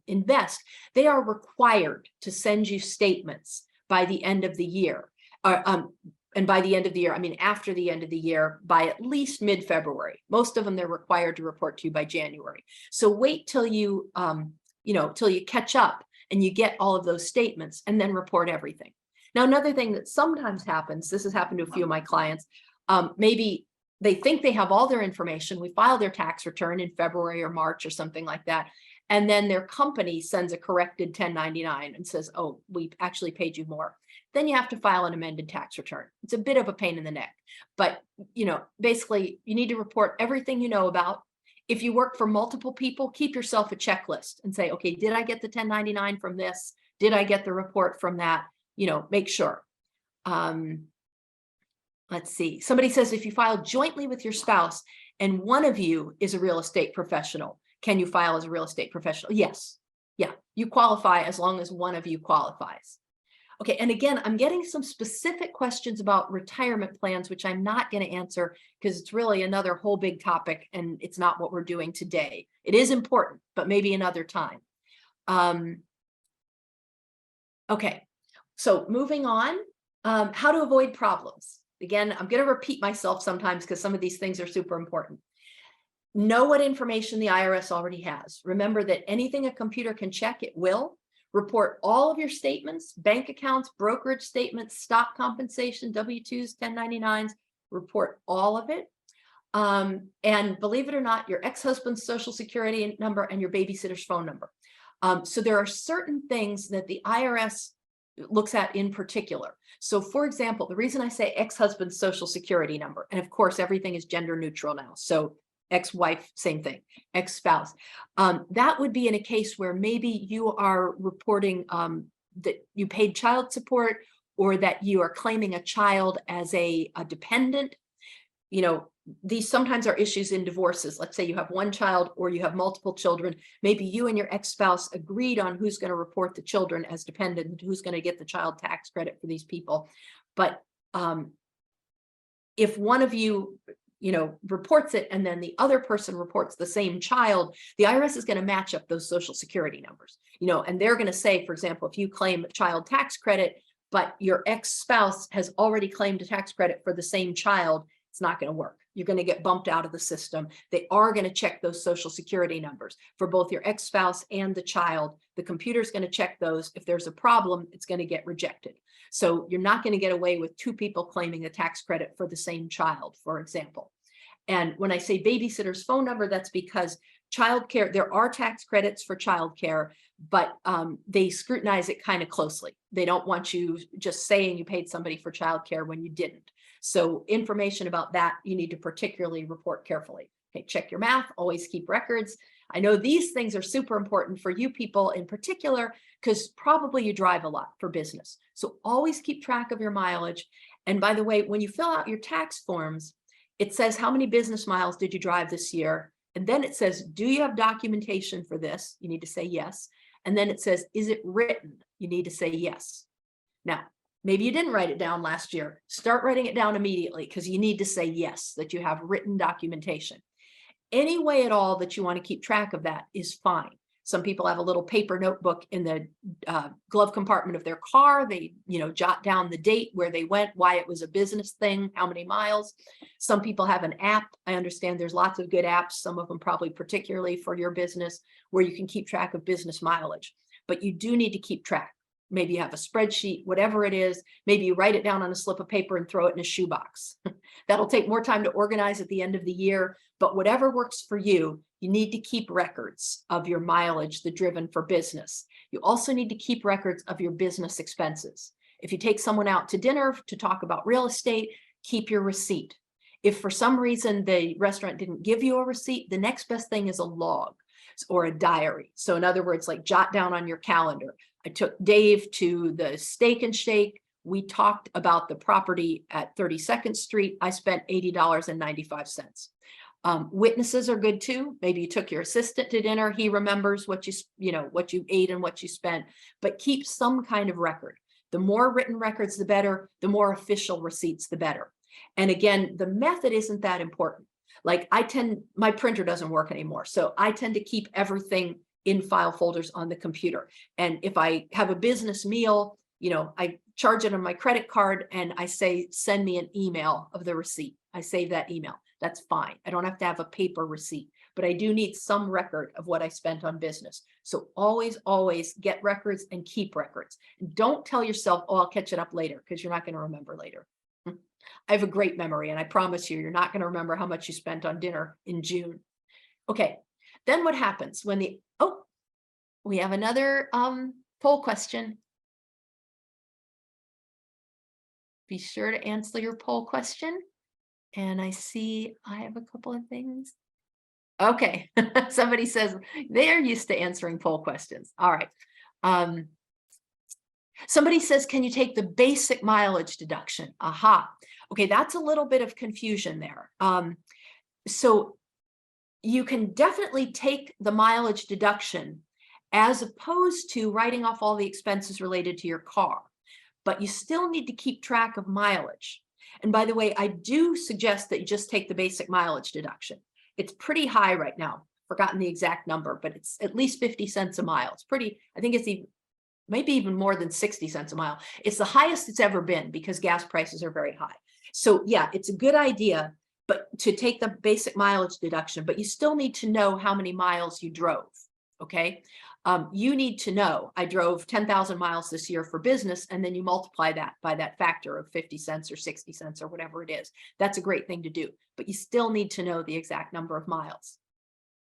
invest, they are required to send you statements by the end of the year. And by the end of the year, I mean after the end of the year, by at least mid-February. Most of them they're required to report to you by January. So wait till you, till you catch up and you get all of those statements and then report everything. Now, another thing that sometimes happens, this has happened to a few of my clients, maybe they think they have all their information. We file their tax return in February or March or something like that. And then their company sends a corrected 1099 and says, oh, we actually paid you more. Then you have to file an amended tax return. It's a bit of a pain in the neck, but you know, basically you need to report everything you know about. If you work for multiple people, keep yourself a checklist and say, okay, did I get the 1099 from this? Did I get the report from that? You know, make sure. Let's see. Somebody says, if you file jointly with your spouse and one of you is a real estate professional, can you file as a real estate professional? Yes. Yeah, you qualify as long as one of you qualifies. Okay, and again, I'm getting some specific questions about retirement plans, which I'm not going to answer because it's really another whole big topic and it's not what we're doing today. It is important, but maybe another time. Okay, so moving on, how to avoid problems. Again, I'm going to repeat myself sometimes because some of these things are super important. Know what information the IRS already has. Remember that anything a computer can check, it will. Report all of your statements, bank accounts, brokerage statements, stock compensation, W-2s, 1099s, report all of it. And believe it or not, your ex-husband's social security number and your babysitter's phone number. So there are certain things that the IRS looks at in particular. So for example, the reason I say ex-husband's social security number, and of course, everything is gender neutral now. So ex-wife, same thing, ex-spouse. That would be in a case where maybe you are reporting that you paid child support or that you are claiming a child as a dependent. you know, these sometimes are issues in divorces. Let's say you have one child or you have multiple children. Maybe you and your ex-spouse agreed on who's going to report the children as dependent, who's going to get the child tax credit for these people. But if one of you, you know, reports it and then the other person reports the same child, the IRS is going to match up those Social Security numbers, you know, and they're going to say, for example, if you claim a child tax credit, but your ex-spouse has already claimed a tax credit for the same child, it's not going to work. You're going to get bumped out of the system. They are going to check those Social Security numbers for both your ex-spouse and the child. The computer's going to check those. If there's a problem, it's going to get rejected. So you're not going to get away with two people claiming a tax credit for the same child, for example. And when I say babysitter's phone number, that's because childcare, there are tax credits for childcare, but they scrutinize it kind of closely. They don't want you just saying you paid somebody for childcare when you didn't. So information about that, you need to particularly report carefully. Okay, check your math, always keep records. I know these things are super important for you people in particular, because probably you drive a lot for business. So always keep track of your mileage. And by the way, when you fill out your tax forms, it says how many business miles did you drive this year? And then it says, do you have documentation for this? You need to say yes. And then it says, is it written? You need to say yes. Now, maybe you didn't write it down last year. Start writing it down immediately, because you need to say yes, that you have written documentation. Any way at all that you want to keep track of that is fine. Some people have a little paper notebook in the glove compartment of their car. They, you know, jot down the date, where they went, why it was a business thing, how many miles. Some people have an app. I understand there's lots of good apps, some of them probably particularly for your business, where you can keep track of business mileage. But you do need to keep track. Maybe you have a spreadsheet, whatever it is. Maybe you write it down on a slip of paper and throw it in a shoebox. That'll take more time to organize at the end of the year, but whatever works for you, you need to keep records of your mileage, the driven for business. You also need to keep records of your business expenses. If you take someone out to dinner to talk about real estate, keep your receipt. If for some reason the restaurant didn't give you a receipt, the next best thing is a log or a diary. So in other words, like jot down on your calendar, I took Dave to the Steak and Shake. We talked about the property at 32nd Street. I spent $80.95. Witnesses are good too. Maybe you took your assistant to dinner. He remembers what what you ate and what you spent, but keep some kind of record. The more written records, the better. The more official receipts, the better. And again, the method isn't that important. Like my printer doesn't work anymore. So I tend to keep everything in file folders on the computer. And if I have a business meal, you know, I charge it on my credit card and I say, send me an email of the receipt. I save that email. That's fine. I don't have to have a paper receipt, but I do need some record of what I spent on business. So always, always get records and keep records. Don't tell yourself, oh, I'll catch it up later, because you're not going to remember later. I have a great memory, and I promise you're not going to remember how much you spent on dinner in June. Okay. Then what happens when we have another poll question. Be sure to answer your poll question. And I see I have a couple of things. Okay. Somebody says they're used to answering poll questions. All right. Somebody says, can you take the basic mileage deduction? Aha. Okay, that's a little bit of confusion there. So you can definitely take the mileage deduction as opposed to writing off all the expenses related to your car, but you still need to keep track of mileage. And by the way, I do suggest that you just take the basic mileage deduction. It's pretty high right now. Forgotten the exact number, but it's at least 50 cents a mile. It's pretty, I think it's maybe even more than 60 cents a mile. It's the highest it's ever been because gas prices are very high. So yeah, it's a good idea, but to take the basic mileage deduction, but you still need to know how many miles you drove. Okay. You need to know, I drove 10,000 miles this year for business, and then you multiply that by that factor of 50 cents or 60 cents or whatever it is. That's a great thing to do, but you still need to know the exact number of miles.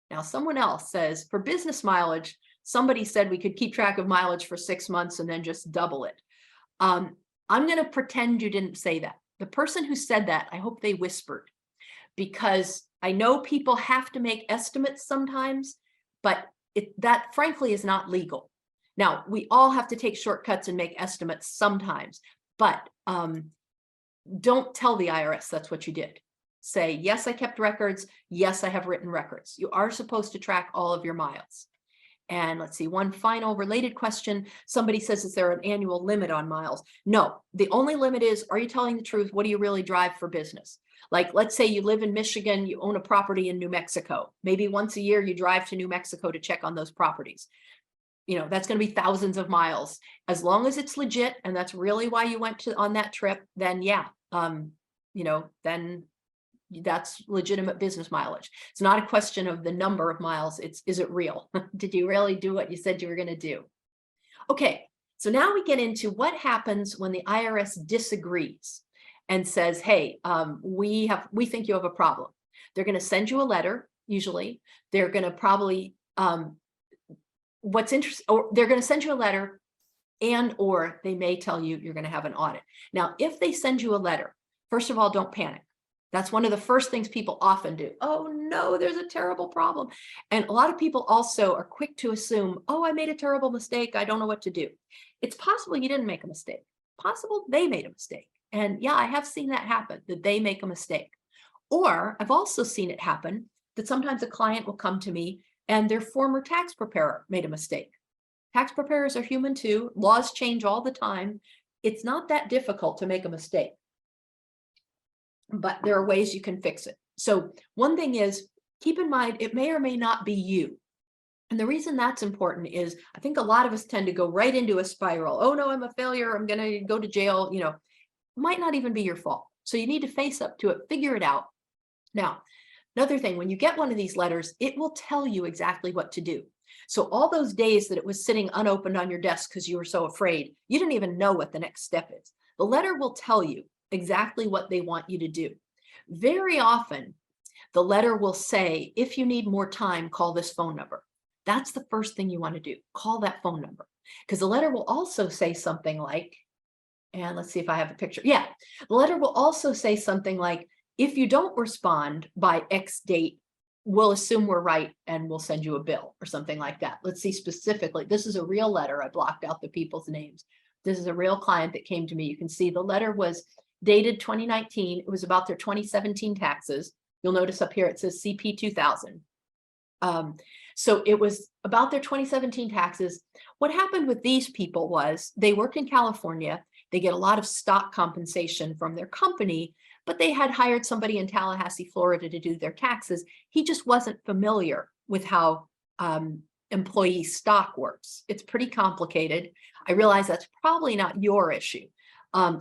Now, someone else says for business mileage, somebody said we could keep track of mileage for 6 months and then just double it. I'm going to pretend you didn't say that. The person who said that, I hope they whispered, because I know people have to make estimates sometimes, but that frankly is not legal. Now, we all have to take shortcuts and make estimates sometimes, but don't tell the IRS that's what you did. say, yes, I kept records. Yes, I have written records. You are supposed to track all of your miles. And let's see, one final related question. Somebody says, is there an annual limit on miles? No, the only limit is, are you telling the truth? What do you really drive for business? Like, let's say you live in Michigan, you own a property in New Mexico. Maybe once a year you drive to New Mexico to check on those properties. You know, that's going to be thousands of miles. As long as it's legit, and that's really why you went on that trip, then yeah, you know, then that's legitimate business mileage. It's not a question of the number of miles. It's, is it real? Did you really do what you said you were going to do? Okay, so now we get into what happens when the IRS disagrees and says, hey, we think you have a problem. They're going to send you a letter. Usually they're going to probably, what's interesting, or they're going to send you a letter, and or they may tell you you're going to have an audit. Now, if they send you a letter, first of all, don't panic. That's one of the first things people often do. Oh no, there's a terrible problem. And a lot of people also are quick to assume, oh, I made a terrible mistake. I don't know what to do. It's possible you didn't make a mistake. Possible they made a mistake. And yeah, I have seen that happen, that they make a mistake. Or I've also seen it happen that sometimes a client will come to me and their former tax preparer made a mistake. Tax preparers are human too. Laws change all the time. It's not that difficult to make a mistake, but there are ways you can fix it. So one thing is, keep in mind, it may or may not be you. And the reason that's important is I think a lot of us tend to go right into a spiral. Oh no, I'm a failure. I'm going to go to jail. You know, might not even be your fault. So you need to face up to it, figure it out. Now, another thing, when you get one of these letters, it will tell you exactly what to do. So all those days that it was sitting unopened on your desk because you were so afraid, you didn't even know what the next step is. The letter will tell you exactly what they want you to do. Very often, the letter will say, if you need more time, call this phone number. That's the first thing you want to do. Call that phone number. Because the letter will also say something like, and let's see if I have a picture. Yeah, the letter will also say something like, if you don't respond by X date, we'll assume we're right and we'll send you a bill or something like that. Let's see specifically. This is a real letter. I blocked out the people's names. This is a real client that came to me. You can see the letter was dated 2019. It was about their 2017 taxes. You'll notice up here it says CP 2000. So it was about their 2017 taxes. What happened with these people was they work in California. They get a lot of stock compensation from their company, but they had hired somebody in Tallahassee, Florida to do their taxes. He just wasn't familiar with how employee stock works. It's pretty complicated. I realize that's probably not your issue.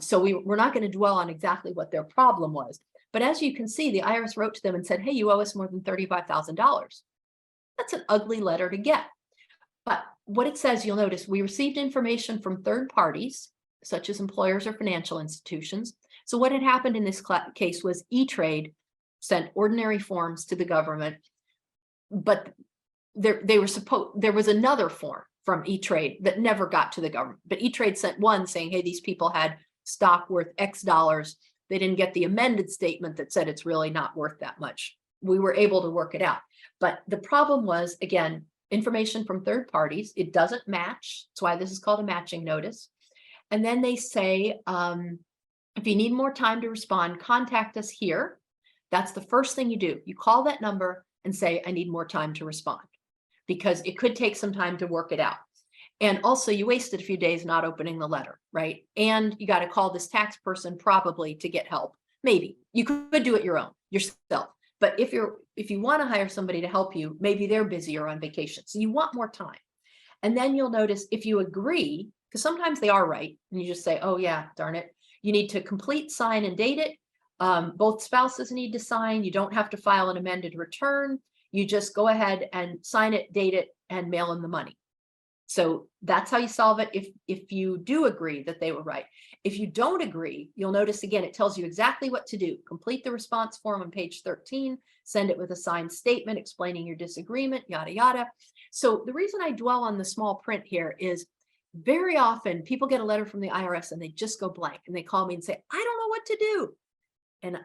So we're not going to dwell on exactly what their problem was. But as you can see, the IRS wrote to them and said, hey, you owe us more than $35,000. That's an ugly letter to get. But what it says, you'll notice, we received information from third parties, such as employers or financial institutions. So what had happened in this case was E-Trade sent ordinary forms to the government, but there was another form from E-Trade that never got to the government. But E-Trade sent one saying, hey, these people had stock worth X dollars. They didn't get the amended statement that said it's really not worth that much. We were able to work it out. But the problem was, again, information from third parties. It doesn't match. That's why this is called a matching notice. And then they say, if you need more time to respond, contact us here. That's the first thing you do. You call that number and say, I need more time to respond, because it could take some time to work it out. And also you wasted a few days not opening the letter, right? And you got to call this tax person probably to get help. Maybe you could do it yourself. But if you want to hire somebody to help you, maybe they're busy or on vacation. So you want more time. And then you'll notice if you agree, because sometimes they are right, and you just say, oh yeah, darn it. You need to complete, sign, and date it. Both spouses need to sign. You don't have to file an amended return. You just go ahead and sign it, date it, and mail in the money. So that's how you solve it if you do agree that they were right. If you don't agree, you'll notice again, it tells you exactly what to do. Complete the response form on page 13, send it with a signed statement explaining your disagreement, yada, yada. So the reason I dwell on the small print here is very often people get a letter from the IRS and they just go blank and they call me and say, I don't know what to do. And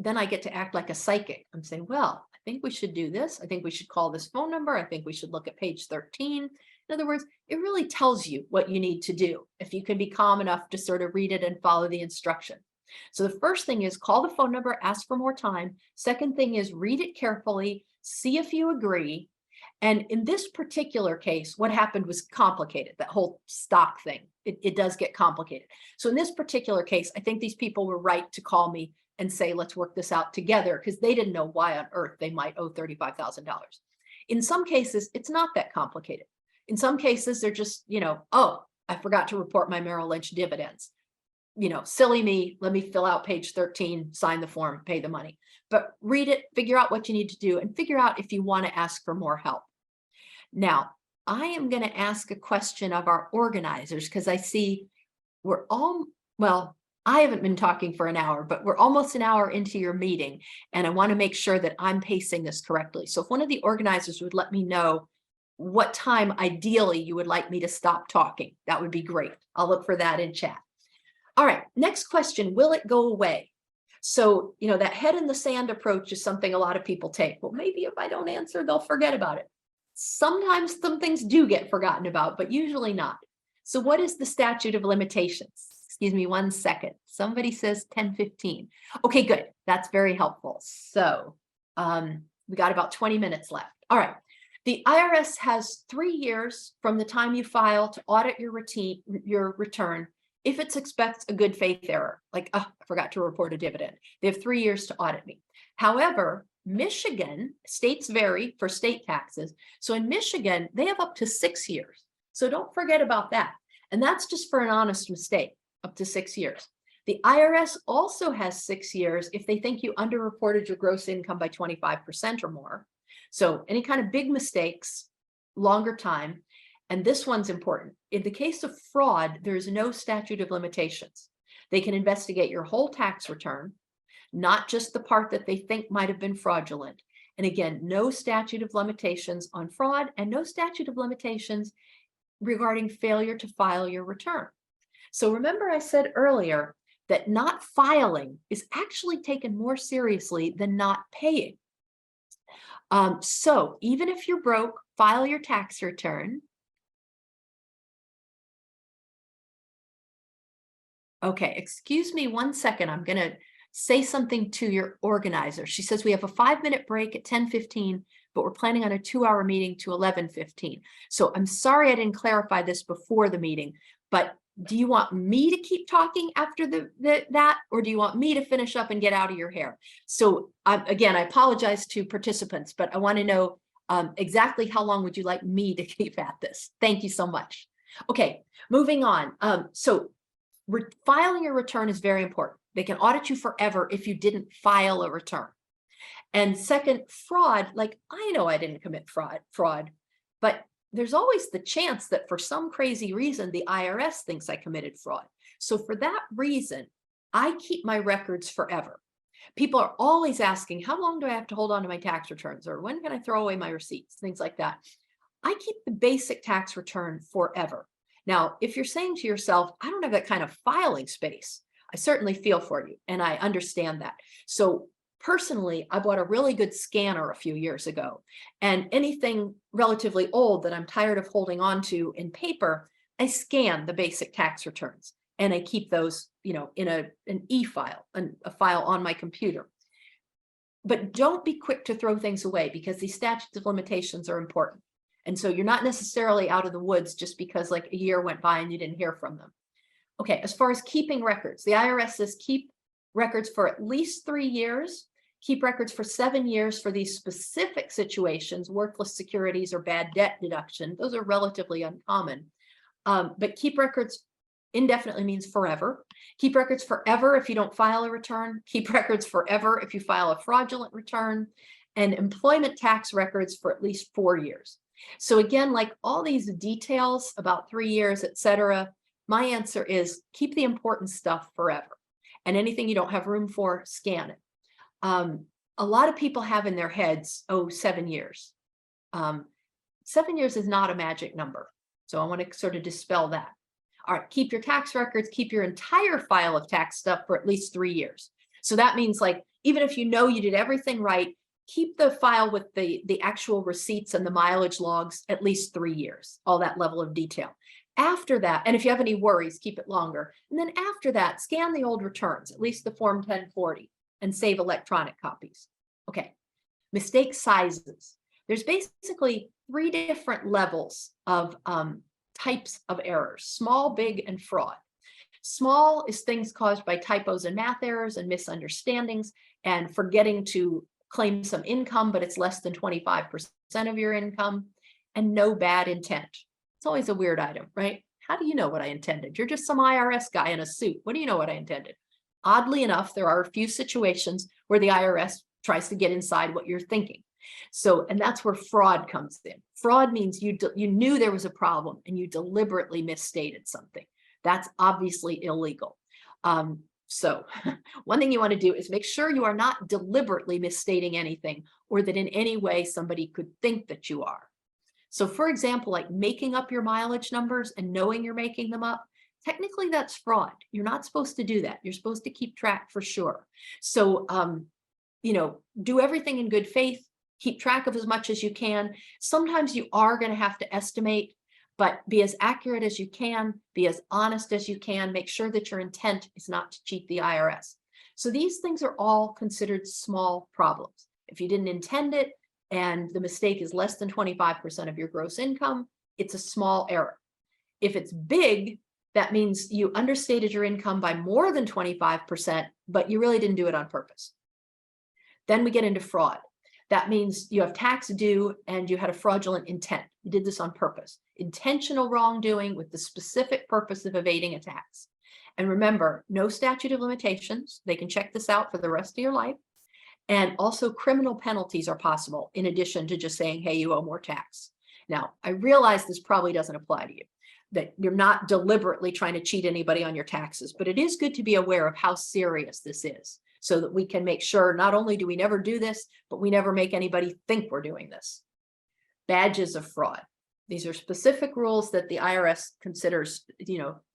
then I get to act like a psychic. I'm saying, well, I think we should do this. I think we should call this phone number. I think we should look at page 13. In other words, it really tells you what you need to do if you can be calm enough to sort of read it and follow the instruction. So the first thing is call the phone number, ask for more time. Second thing is read it carefully, see if you agree. And in this particular case, what happened was complicated, that whole stock thing. It does get complicated. So in this particular case, I think these people were right to call me and say, let's work this out together, because they didn't know why on earth they might owe $35,000. In some cases, it's not that complicated. In some cases, they're just, oh, I forgot to report my Merrill Lynch dividends. Silly me, let me fill out page 13, sign the form, pay the money. But read it, figure out what you need to do, and figure out if you want to ask for more help. Now, I am going to ask a question of our organizers, because I see we're all, well, I haven't been talking for an hour, but we're almost an hour into your meeting, and I want to make sure that I'm pacing this correctly. So if one of the organizers would let me know what time ideally you would like me to stop talking, that would be great. I'll look for that in chat. All right, next question, will it go away? So, that head in the sand approach is something a lot of people take. Well, maybe if I don't answer, they'll forget about it. Sometimes some things do get forgotten about, but usually not. So what is the statute of limitations? Excuse me 1 second. Somebody says 10:15. Okay, good. That's very helpful. So we got about 20 minutes left. All right. The IRS has 3 years from the time you file to audit your return if it expects a good faith error, like, oh, I forgot to report a dividend. They have 3 years to audit me. However, Michigan, states vary for state taxes. So in Michigan, they have up to 6 years. So don't forget about that. And that's just for an honest mistake, up to 6 years. The IRS also has 6 years if they think you underreported your gross income by 25% or more. So any kind of big mistakes, longer time. And this one's important. In the case of fraud, there is no statute of limitations. They can investigate your whole tax return, not just the part that they think might have been fraudulent. And again, no statute of limitations on fraud and no statute of limitations regarding failure to file your return. So remember I said earlier that not filing is actually taken more seriously than not paying. So even if you're broke, file your tax return. Okay, excuse me 1 second. I'm going to say something to your organizer. She says we have a 5-minute break at 10:15, but we're planning on a 2-hour meeting to 11:15. So I'm sorry I didn't clarify this before the meeting, but do you want me to keep talking after that, or do you want me to finish up and get out of your hair? So again, I apologize to participants, but I want to know exactly how long would you like me to keep at this? Thank you so much. Okay, moving on. So filing your return is very important. They can audit you forever if you didn't file a return. And second, fraud, like I know I didn't commit fraud, but there's always the chance that for some crazy reason, the IRS thinks I committed fraud. So for that reason, I keep my records forever. People are always asking, how long do I have to hold on to my tax returns? Or when can I throw away my receipts? Things like that. I keep the basic tax return forever. Now, if you're saying to yourself, I don't have that kind of filing space, I certainly feel for you, and I understand that. So personally, I bought a really good scanner a few years ago, and anything relatively old that I'm tired of holding on to in paper, I scan the basic tax returns, and I keep those, in an e-file, a file on my computer. But don't be quick to throw things away, because these statutes of limitations are important. And so you're not necessarily out of the woods just because like a year went by and you didn't hear from them. Okay, as far as keeping records, the IRS says keep records for at least 3 years, keep records for 7 years for these specific situations, worthless securities or bad debt deduction. Those are relatively uncommon. But keep records indefinitely means forever. Keep records forever if you don't file a return. Keep records forever if you file a fraudulent return. And employment tax records for at least 4 years. So again, like all these details about 3 years, et cetera, my answer is keep the important stuff forever. And anything you don't have room for, scan it. A lot of people have in their heads, 7 years. 7 years is not a magic number. So I want to sort of dispel that. All right, keep your tax records, keep your entire file of tax stuff for at least 3 years. So that means like, even if you know you did everything right, keep the file with the actual receipts and the mileage logs at least 3 years, all that level of detail. After that, and if you have any worries, keep it longer. And then after that, scan the old returns, at least the Form 1040, and save electronic copies. Okay, mistake sizes. There's basically 3 different levels of types of errors: small, big, and fraud. Small is things caused by typos and math errors and misunderstandings and forgetting to claim some income, but it's less than 25% of your income, and no bad intent. It's always a weird item, right? How do you know what I intended? You're just some IRS guy in a suit. What do you know what I intended? Oddly enough, there are a few situations where the IRS tries to get inside what you're thinking. So, and that's where fraud comes in. Fraud means you knew there was a problem and you deliberately misstated something. That's obviously illegal. So one thing you want to do is make sure you are not deliberately misstating anything, or that in any way somebody could think that you are. So for example, like making up your mileage numbers and knowing you're making them up, technically that's fraud. You're not supposed to do that. You're supposed to keep track for sure. So, do everything in good faith, keep track of as much as you can. Sometimes you are going to have to estimate, but be as accurate as you can, be as honest as you can, make sure that your intent is not to cheat the IRS. So these things are all considered small problems. If you didn't intend it, and the mistake is less than 25% of your gross income, it's a small error. If it's big, that means you understated your income by more than 25%, but you really didn't do it on purpose. Then we get into fraud. That means you have tax due and you had a fraudulent intent. You did this on purpose. Intentional wrongdoing with the specific purpose of evading a tax. And remember, no statute of limitations. They can check this out for the rest of your life. And also criminal penalties are possible in addition to just saying, hey, you owe more tax. Now, I realize this probably doesn't apply to you, that you're not deliberately trying to cheat anybody on your taxes, but it is good to be aware of how serious this is so that we can make sure not only do we never do this, but we never make anybody think we're doing this. Badges of fraud. These are specific rules that the IRS considers,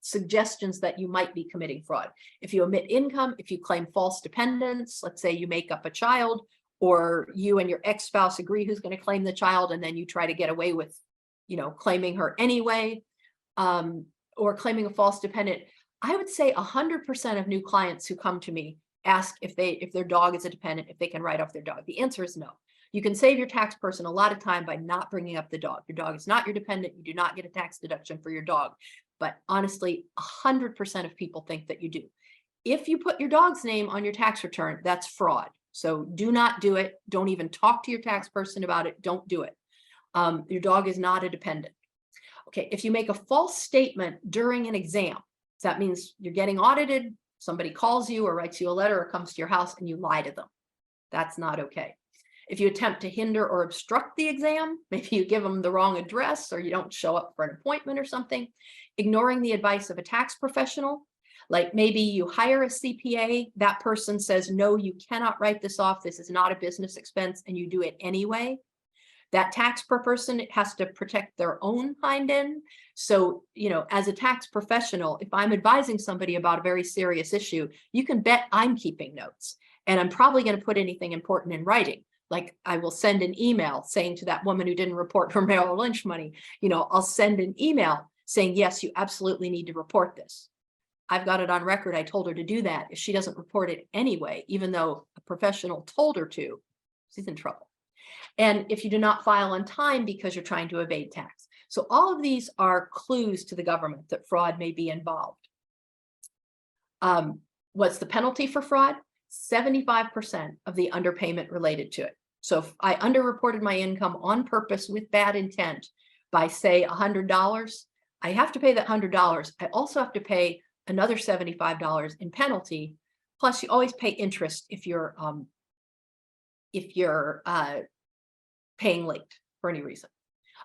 suggestions that you might be committing fraud. If you omit income, if you claim false dependents, let's say you make up a child, or you and your ex-spouse agree who's going to claim the child, and then you try to get away with, claiming her anyway, or claiming a false dependent. I would say 100% of new clients who come to me ask if their dog is a dependent, if they can write off their dog. The answer is no. You can save your tax person a lot of time by not bringing up the dog. Your dog is not your dependent. You do not get a tax deduction for your dog. But honestly, 100% of people think that you do. If you put your dog's name on your tax return, that's fraud. So do not do it. Don't even talk to your tax person about it. Don't do it. Your dog is not a dependent. Okay, if you make a false statement during an exam, so that means you're getting audited, somebody calls you or writes you a letter or comes to your house and you lie to them. That's not okay. If you attempt to hinder or obstruct the exam, maybe you give them the wrong address or you don't show up for an appointment or something, ignoring the advice of a tax professional, like maybe you hire a CPA, that person says, no, you cannot write this off. This is not a business expense, and you do it anyway. That tax person has to protect their own hind end. So, as a tax professional, if I'm advising somebody about a very serious issue, you can bet I'm keeping notes, and I'm probably going to put anything important in writing. Like I will send an email saying to that woman who didn't report her Merrill Lynch money, I'll send an email saying, yes, you absolutely need to report this. I've got it on record. I told her to do that. If she doesn't report it anyway, even though a professional told her to, she's in trouble. And if you do not file on time because you're trying to evade tax. So all of these are clues to the government that fraud may be involved. What's the penalty for fraud? 75% of the underpayment related to it. So if I underreported my income on purpose with bad intent by, say, $100, I have to pay that $100. I also have to pay another $75 in penalty. Plus, you always pay interest if you're paying late for any reason.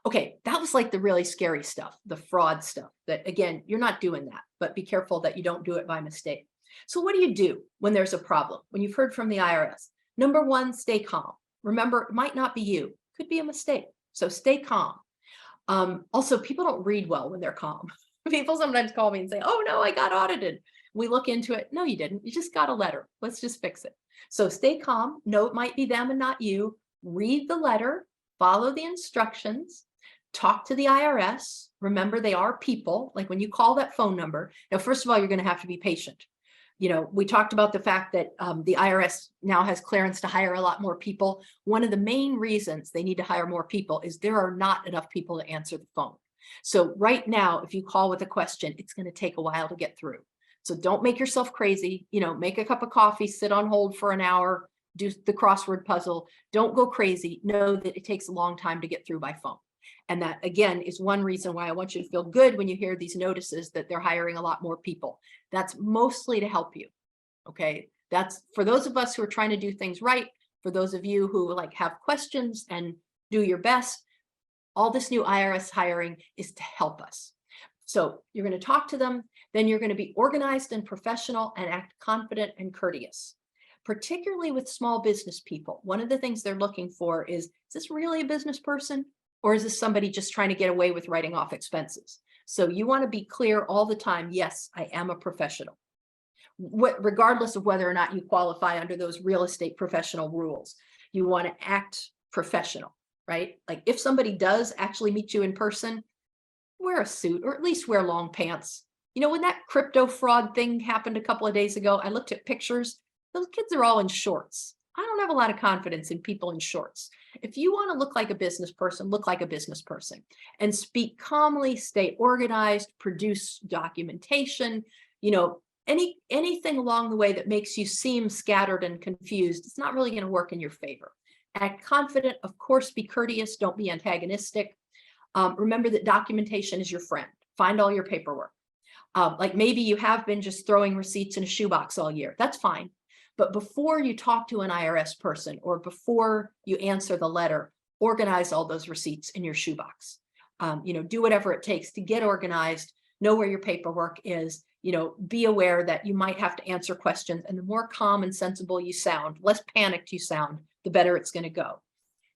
Okay, that was like the really scary stuff, the fraud stuff. That again, you're not doing that, but be careful that you don't do it by mistake. So what do you do when there's a problem? When you've heard from the IRS, number one, stay calm. Remember, it might not be you, it could be a mistake. So stay calm. Also, people don't read well when they're calm. People sometimes call me and say, oh no, I got audited. We look into it. No, you didn't. You just got a letter. Let's just fix it. So stay calm. No, it might be them and not you. Read the letter, follow the instructions. talk to the IRS. Remember, they are people. Like when you call that phone number, now, first of all, you're going to have to be patient. You know, we talked about the fact that the IRS now has clearance to hire a lot more people. One of the main reasons they need to hire more people is there are not enough people to answer the phone. So right now, if you call with a question, it's going to take a while to get through. So don't make yourself crazy. You know, make a cup of coffee, sit on hold for an hour, do the crossword puzzle. Don't go crazy. Know that it takes a long time to get through by phone. And that, again, is one reason why I want you to feel good when you hear these notices that they're hiring a lot more people. That's mostly to help you. Okay. That's for those of us who are trying to do things right. For those of you who like have questions and do your best, all this new IRS hiring is to help us. So you're going to talk to them, then you're going to be organized and professional and act confident and courteous. Particularly with small business people, one of the things they're looking for is this really a business person? Or is this somebody just trying to get away with writing off expenses? So you want to be clear all the time. Yes, I am a professional. Regardless of whether or not you qualify under those real estate professional rules, you want to act professional, right? Like if somebody does actually meet you in person, wear a suit or at least wear long pants. You know, when that crypto fraud thing happened a couple of days ago, I looked at pictures. Those kids are all in shorts. I don't have a lot of confidence in people in shorts. If you want to look like a business person, look like a business person and speak calmly, stay organized, produce documentation, you know, anything along the way that makes you seem scattered and confused, it's not really going to work in your favor. Act confident, of course, be courteous, don't be antagonistic. Remember that documentation is your friend. Find all your paperwork. Like maybe you have been just throwing receipts in a shoebox all year. That's fine. But before you talk to an IRS person or before you answer the letter, organize all those receipts in your shoebox. You know, do whatever it takes to get organized, know where your paperwork is, you know, be aware that you might have to answer questions. And the more calm and sensible you sound, less panicked you sound, the better it's going to go.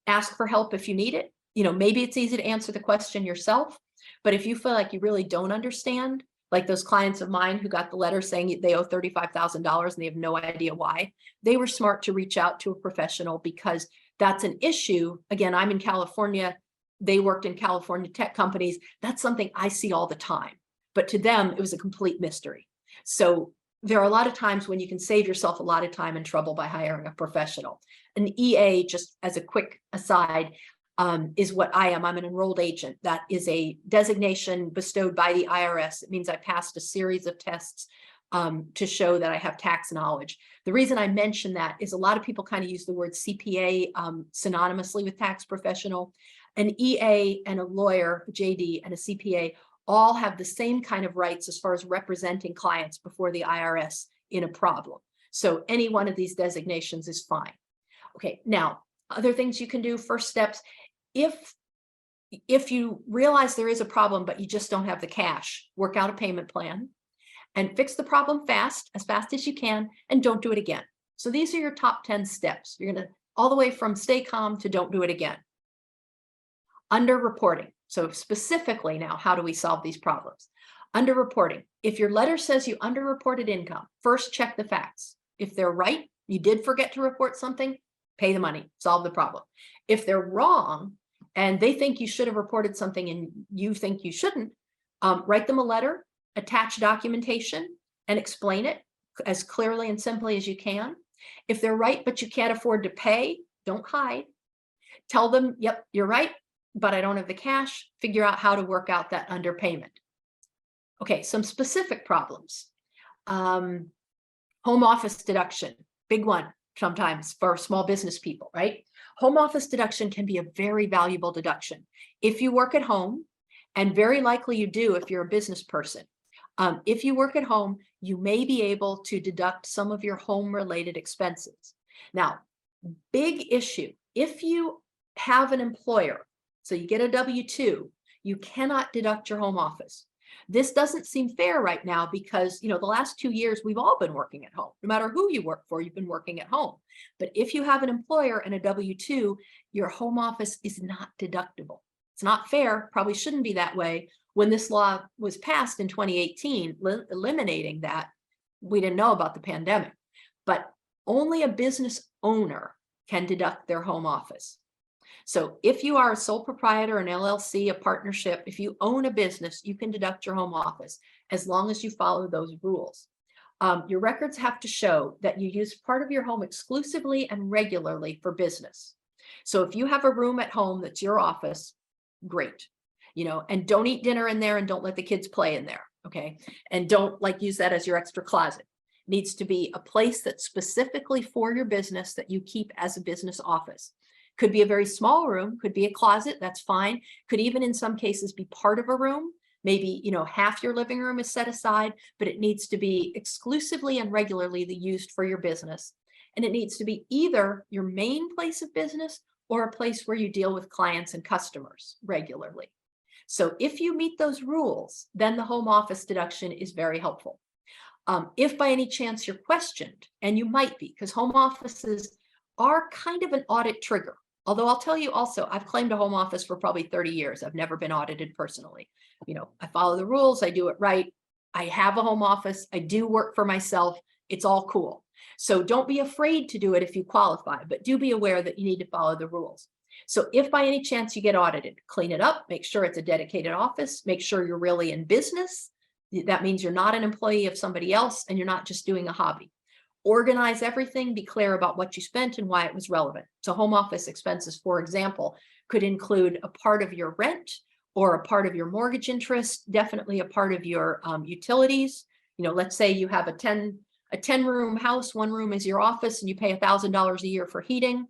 Ask for help if you need it. You know, maybe it's easy to answer the question yourself, but if you feel like you really don't understand, like those clients of mine who got the letter saying they owe $35,000 and they have no idea why, they were smart to reach out to a professional because that's an issue. Again, I'm in California. They worked in California tech companies. That's something I see all the time. But to them, it was a complete mystery. So there are a lot of times when you can save yourself a lot of time and trouble by hiring a professional. An EA, just as a quick aside, is what I am. I'm an enrolled agent. That is a designation bestowed by the IRS. It means I passed a series of tests to show that I have tax knowledge. The reason I mention that is a lot of people kind of use the word CPA synonymously with tax professional. An EA and a lawyer, JD, and a CPA all have the same kind of rights as far as representing clients before the IRS in a problem. So any one of these designations is fine. Okay, now, other things you can do, first steps, if you realize there is a problem, but you just don't have the cash, work out a payment plan and fix the problem fast as you can, and don't do it again. So these are your top 10 steps. You're going to all the way from stay calm to don't do it again. Underreporting. So specifically now, how do we solve these problems? Underreporting. If your letter says you underreported income, first check the facts. If they're right, you did forget to report something, pay the money, solve the problem. If they're wrong and they think you should have reported something and you think you shouldn't, write them a letter, attach documentation, and explain it as clearly and simply as you can. If they're right, but you can't afford to pay, don't hide. Tell them, yep, you're right, but I don't have the cash. Figure out how to work out that underpayment. Okay, some specific problems. Home office deduction, big one sometimes for small business people, right? Home office deduction can be a very valuable deduction. If you work at home, and very likely you do if you're a business person, if you work at home, you may be able to deduct some of your home-related expenses. Now, big issue, if you have an employer, so you get a W-2, you cannot deduct your home office. This doesn't seem fair right now because, you know, the last 2 years we've all been working at home. No matter who you work for, you've been working at home. But if you have an employer and a W-2, your home office is not deductible. It's not fair, probably shouldn't be that way. When this law was passed in 2018, eliminating that, we didn't know about the pandemic, but only a business owner can deduct their home office. So if you are a sole proprietor, an LLC, a partnership, if you own a business, you can deduct your home office as long as you follow those rules. Your records have to show that you use part of your home exclusively and regularly for business. So if you have a room at home that's your office, great, and don't eat dinner in there and don't let the kids play in there. Okay. And don't use that as your extra closet. It needs to be a place that's specifically for your business that you keep as a business office. Could be a very small room, could be a closet, that's fine. Could even in some cases be part of a room. Maybe, half your living room is set aside, but it needs to be exclusively and regularly used for your business. And it needs to be either your main place of business or a place where you deal with clients and customers regularly. So if you meet those rules, then the home office deduction is very helpful. If by any chance you're questioned, and you might be, because home offices are kind of an audit trigger. Although I'll tell you also, I've claimed a home office for probably 30 years. I've never been audited personally. I follow the rules, I do it right. I have a home office, I do work for myself. It's all cool. So don't be afraid to do it if you qualify, but do be aware that you need to follow the rules. So if by any chance you get audited, clean it up, make sure it's a dedicated office, make sure you're really in business. That means you're not an employee of somebody else and you're not just doing a hobby. Organize everything, be clear about what you spent and why it was relevant. So home office expenses, for example, could include a part of your rent or a part of your mortgage interest, definitely a part of your utilities. Let's say you have a 10-room house, one room is your office and you pay $1,000 a year for heating.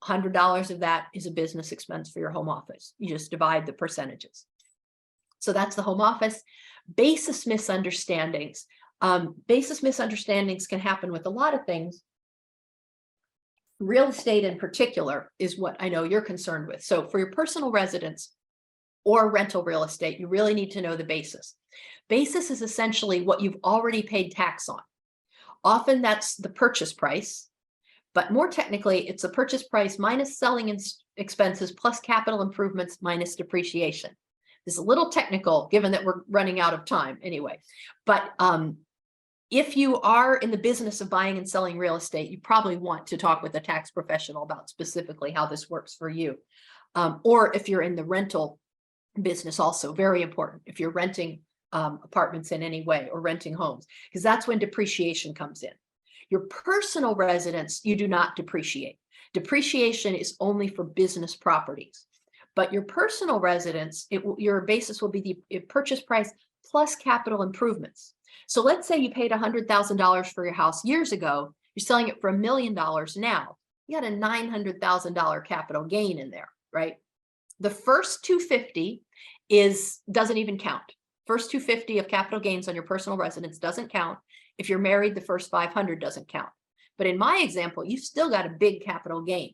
$100 of that is a business expense for your home office. You just divide the percentages. So that's the home office. Basis misunderstandings. Basis misunderstandings can happen with a lot of things. Real estate in particular is what I know you're concerned with. So for your personal residence or rental real estate, you really need to know the basis. Basis is essentially what you've already paid tax on. Often that's the purchase price, but more technically, it's the purchase price minus selling expenses plus capital improvements minus depreciation. This is a little technical given that we're running out of time anyway, but if you are in the business of buying and selling real estate, you probably want to talk with a tax professional about specifically how this works for you. Or if you're in the rental business, also very important if you're renting apartments in any way or renting homes, because that's when depreciation comes in. Your personal residence, you do not depreciate. Depreciation is only for business properties. But your personal residence, your basis will be the purchase price plus capital improvements. So let's say you paid $100,000 for your house years ago, you're selling it for $1 million now. You got a $900,000 capital gain in there, right? The first 250 doesn't even count. First 250 of capital gains on your personal residence doesn't count. If you're married, the first 500 doesn't count. But in my example, you've still got a big capital gain.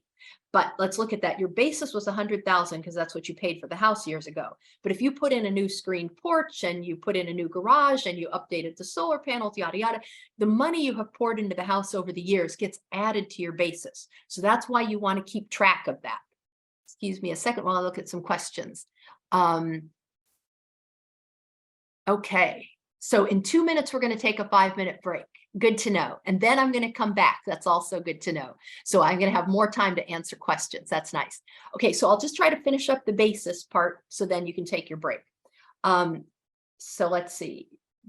But let's look at that. Your basis was $100,000 because that's what you paid for the house years ago. But if you put in a new screened porch and you put in a new garage and you updated the solar panels, yada, yada, the money you have poured into the house over the years gets added to your basis. So that's why you want to keep track of that. Excuse me a second while I look at some questions. Okay. So in 2 minutes, we're going to take a 5-minute break. Good to know. And then I'm going to come back. That's also good to know. So I'm going to have more time to answer questions. That's nice. Okay, so I'll just try to finish up the basis part so then you can take your break. So let's see.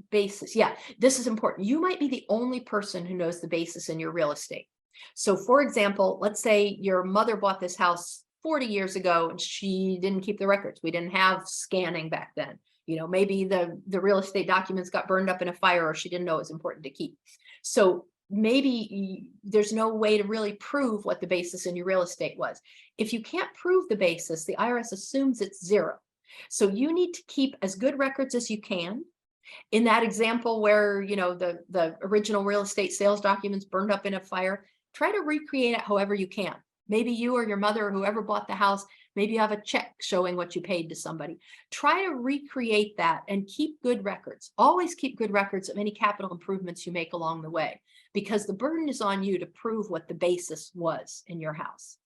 Basis. Yeah, this is important. You might be the only person who knows the basis in your real estate. So for example, let's say your mother bought this house 40 years ago and she didn't keep the records. We didn't have scanning back then. Maybe the real estate documents got burned up in a fire or she didn't know it was important to keep. So maybe there's no way to really prove what the basis in your real estate was. If you can't prove the basis, the IRS assumes it's zero. So you need to keep as good records as you can. In that example where, the original real estate sales documents burned up in a fire, try to recreate it however you can. Maybe you or your mother or whoever bought the house, maybe you have a check showing what you paid to somebody. Try to recreate that and keep good records. Always keep good records of any capital improvements you make along the way, because the burden is on you to prove what the basis was in your house.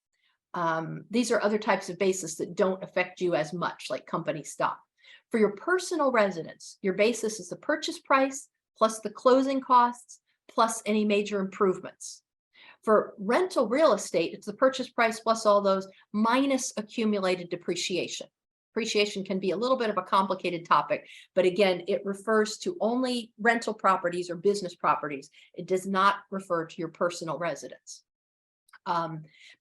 These are other types of basis that don't affect you as much, like company stock. For your personal residence, your basis is the purchase price plus the closing costs plus any major improvements. For rental real estate, it's the purchase price plus all those minus accumulated depreciation. Depreciation can be a little bit of a complicated topic, but again, it refers to only rental properties or business properties. It does not refer to your personal residence.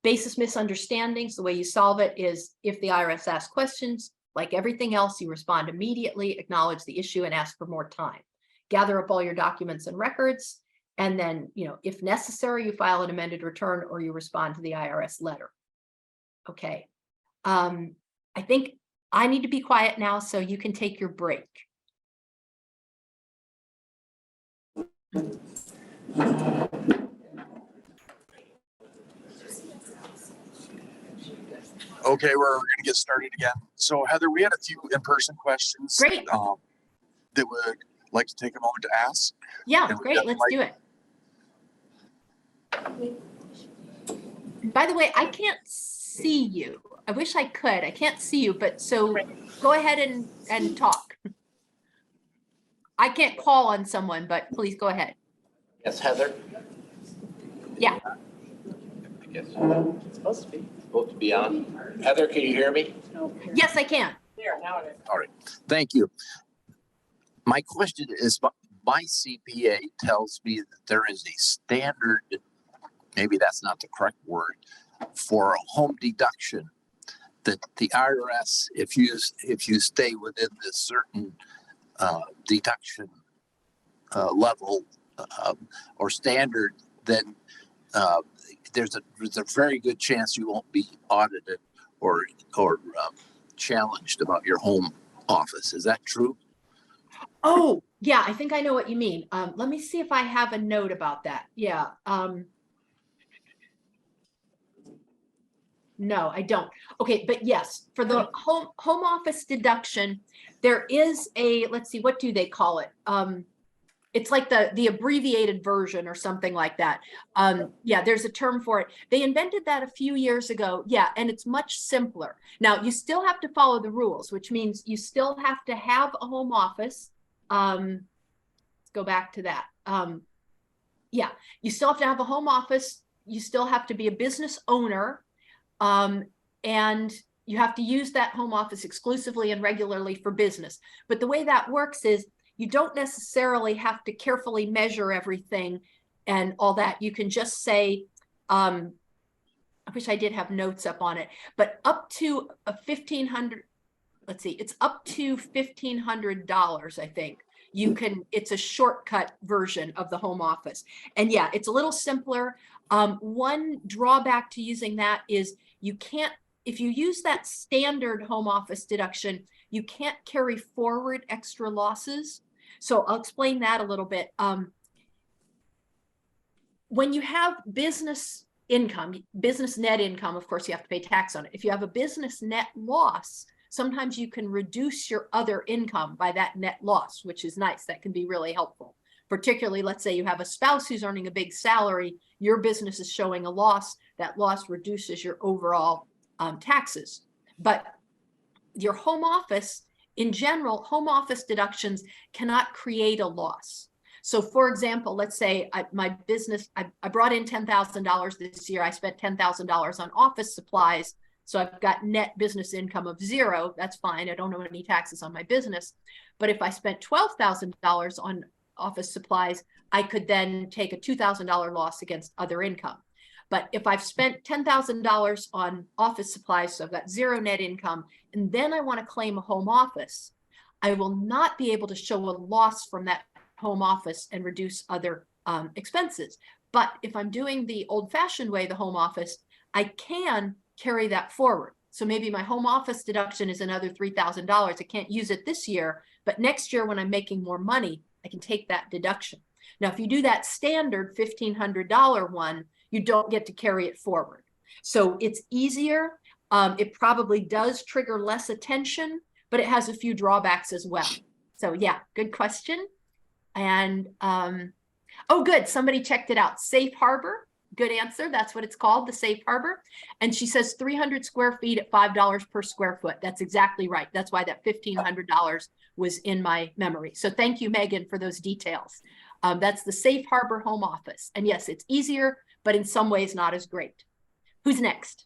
Basis misunderstandings, the way you solve it is if the IRS asks questions, like everything else, you respond immediately, acknowledge the issue, and ask for more time. Gather up all your documents and records, and then, if necessary, you file an amended return or you respond to the IRS letter. Okay. I think I need to be quiet now, so you can take your break. Okay, we're going to get started again. So Heather, we had a few in-person questions. Great. That would like to take a moment to ask. Yeah, great. Let's do it. By the way, I can't see you. I wish I could. I can't see you, but so go ahead and talk. I can't call on someone, but please go ahead. Yes, Heather? Yeah. I guess it's supposed to be on. Heather, can you hear me? Yes, I can. There, now it is. All right, thank you. My question is, my CPA tells me that there is a standard, maybe that's not the correct word, for a home deduction that the IRS, if you stay within this certain deduction level or standard, then there's a very good chance you won't be audited or challenged about your home office. Is that true? Oh, yeah, I think I know what you mean. Let me see if I have a note about that. Yeah. No, I don't. Okay, but yes, for the home office deduction, there is a, let's see, what do they call it? It's like the abbreviated version or something like that. Yeah, there's a term for it. They invented that a few years ago. Yeah, and it's much simpler. Now, you still have to follow the rules, which means you still have to have a home office. Let's go back to that. Yeah, you still have to have a home office. You still have to be a business owner. And you have to use that home office exclusively and regularly for business. But the way that works is you don't necessarily have to carefully measure everything and all that. You can just say, I wish I did have notes up on it, but up to a $1,500, let's see, it's up to $1,500, I think. You can, it's a shortcut version of the home office. And yeah, it's a little simpler. One drawback to using that is you can't, if you use that standard home office deduction, you can't carry forward extra losses. So I'll explain that a little bit. When you have business income, business net income, of course, you have to pay tax on it. If you have a business net loss, sometimes you can reduce your other income by that net loss, which is nice. That can be really helpful. Particularly, let's say you have a spouse who's earning a big salary, your business is showing a loss, that loss reduces your overall taxes. But your home office, in general, home office deductions cannot create a loss. So for example, let's say my business, I brought in $10,000 this year, I spent $10,000 on office supplies, so I've got net business income of $0, that's fine, I don't owe any taxes on my business. But if I spent $12,000 on office supplies, I could then take a $2,000 loss against other income. But if I've spent $10,000 on office supplies, so I've got $0 net income, and then I want to claim a home office, I will not be able to show a loss from that home office and reduce other expenses. But if I'm doing the old-fashioned way, the home office, I can carry that forward. So maybe my home office deduction is another $3,000. I can't use it this year, but next year when I'm making more money, I can take that deduction. Now, if you do that standard $1,500 one, you don't get to carry it forward. So it's easier. It probably does trigger less attention, but it has a few drawbacks as well. So yeah, good question. And oh, good. Somebody checked it out. Safe harbor. Good answer. That's what it's called, the safe harbor. And she says 300 square feet at $5 per square foot. That's exactly right. That's why that $1,500 was in my memory. So thank you, Megan, for those details. That's the safe harbor home office. And yes, it's easier, but in some ways not as great. Who's next?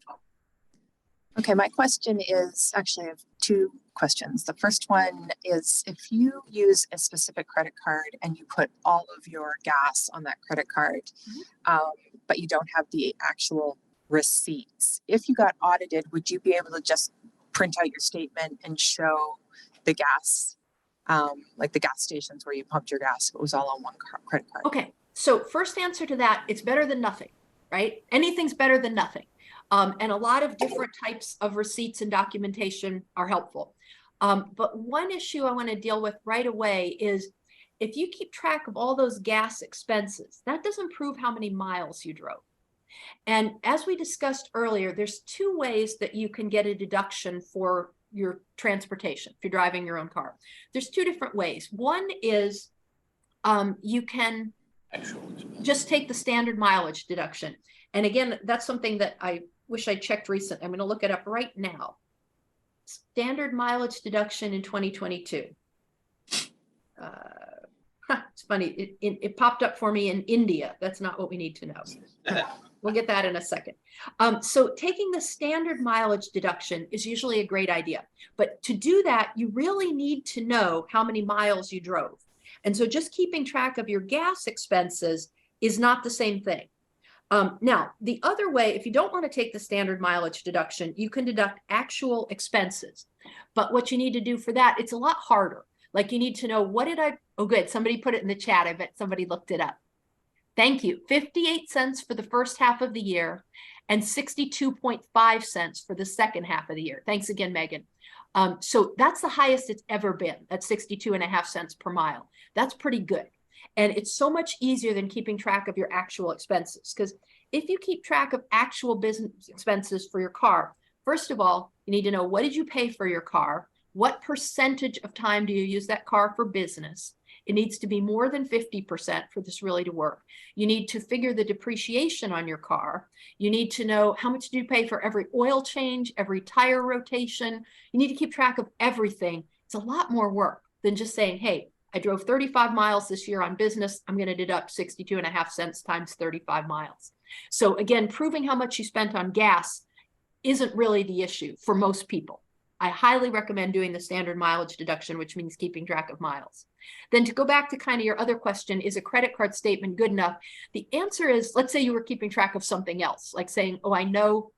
Okay, my question is actually I have two questions. The first one is if you use a specific credit card and you put all of your gas on that credit card, but you don't have the actual receipts, if you got audited, would you be able to just print out your statement and show the gas, like the gas stations where you pumped your gas, if it was all on one credit card? Okay, so first answer to that, it's better than nothing, right? Anything's better than nothing. And a lot of different types of receipts and documentation are helpful. But one issue I want to deal with right away is if you keep track of all those gas expenses, that doesn't prove how many miles you drove. And as we discussed earlier, there's two ways that you can get a deduction for your transportation if you're driving your own car. There's two different ways. One is you can just take the standard mileage deduction. And again, that's something that I wish I checked recently. I'm going to look it up right now. Standard mileage deduction in 2022. It's funny. It popped up for me in India. That's not what we need to know. We'll get that in a second. So taking the standard mileage deduction is usually a great idea. But to do that, you really need to know how many miles you drove. And so just keeping track of your gas expenses is not the same thing. Now, the other way, if you don't want to take the standard mileage deduction, you can deduct actual expenses. But what you need to do for that, it's a lot harder. Like you need to know, what did I, oh good, somebody put it in the chat. I bet somebody looked it up. Thank you. 58 cents for the first half of the year and 62.5 cents for the second half of the year. Thanks again, Megan. So that's the highest it's ever been. That's 62.5 cents per mile. That's pretty good. And it's so much easier than keeping track of your actual expenses. Because if you keep track of actual business expenses for your car, first of all, you need to know, what did you pay for your car? What percentage of time do you use that car for business? It needs to be more than 50% for this really to work. You need to figure the depreciation on your car. You need to know how much do you pay for every oil change, every tire rotation. You need to keep track of everything. It's a lot more work than just saying, hey, I drove 35 miles this year on business. I'm going to deduct 62.5 cents times 35 miles. So again, proving how much you spent on gas isn't really the issue for most people. I highly recommend doing the standard mileage deduction, which means keeping track of miles. Then to go back to kind of your other question, is a credit card statement good enough? The answer is, let's say you were keeping track of something else, like saying, oh, I know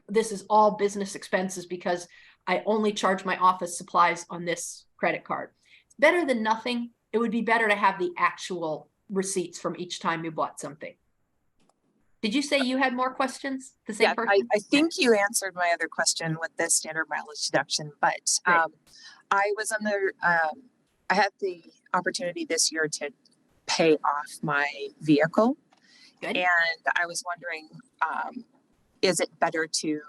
this is all business expenses because I only charge my office supplies on this credit card. It's better than nothing. It would be better to have the actual receipts from each time you bought something. Did you say you had more questions? The same person? I think you answered my other question with the standard mileage deduction, but I was under, I had the opportunity this year to pay off my vehicle. Good. And I was wondering, is it better to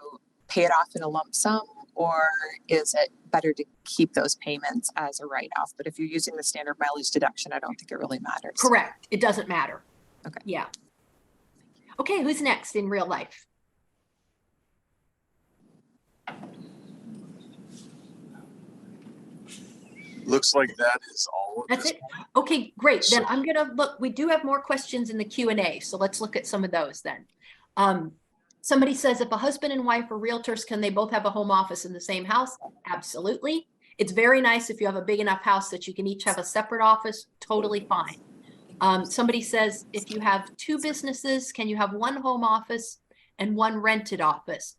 pay it off in a lump sum, or is it better to keep those payments as a write-off? But if you're using the standard mileage deduction, I don't think it really matters. Correct. It doesn't matter. Okay. Yeah. Okay, who's next in real life? Looks like that is all of That's this. it. Okay, great. Then So- I'm gonna look. We do have more questions in the Q&A, so let's look at some of those then. Somebody says, if a husband and wife are realtors, can they both have a home office in the same house? Absolutely. It's very nice if you have a big enough house that you can each have a separate office. Totally fine. Somebody says, if you have two businesses, can you have one home office and one rented office?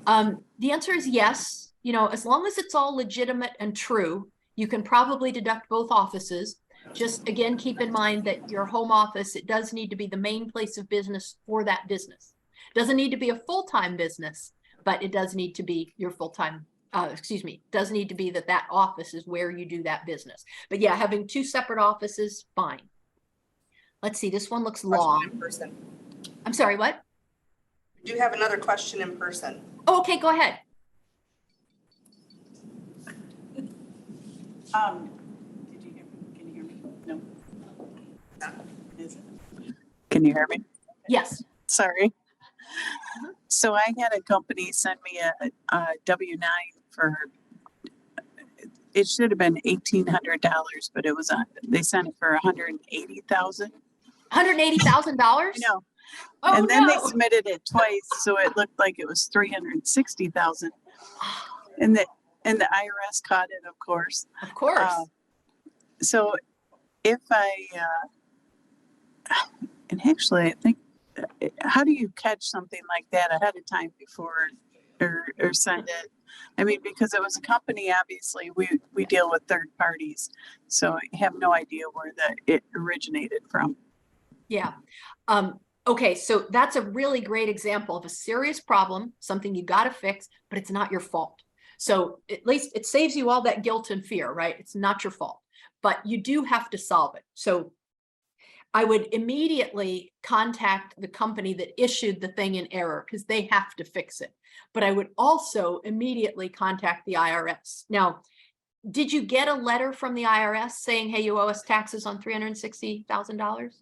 The answer is yes. You know, as long as it's all legitimate and true, you can probably deduct both offices. Just again, keep in mind that your home office, it does need to be the main place of business for that business. Doesn't need to be a full-time business, but it does need to be your full-time, does need to be that office is where you do that business. But yeah, having two separate offices, fine. Let's see, this one looks long. In person. I'm sorry, what? Do you have another question in person? Oh, okay, go ahead. Did you hear me? Can you hear me? No. No. Is it? Can you hear me? Yes. Sorry. So I had a company send me a W-9 for, it should have been $1,800, but it was they sent it for $180,000. $180,000? I know. Oh, And then they no. submitted it twice, so it looked like it was 360,000. And the IRS caught it, of course. Of course. So if and actually, I think, how do you catch something like that ahead of time before or send it? I mean, because it was a company, obviously, we deal with third parties, so I have no idea where it originated from. Yeah. Okay, so that's a really great example of a serious problem, something you got to fix, but it's not your fault. So at least it saves you all that guilt and fear, right? It's not your fault, but you do have to solve it. So I would immediately contact the company that issued the thing in error because they have to fix it. But I would also immediately contact the IRS. Now, did you get a letter from the IRS saying, hey, you owe us taxes on $360,000?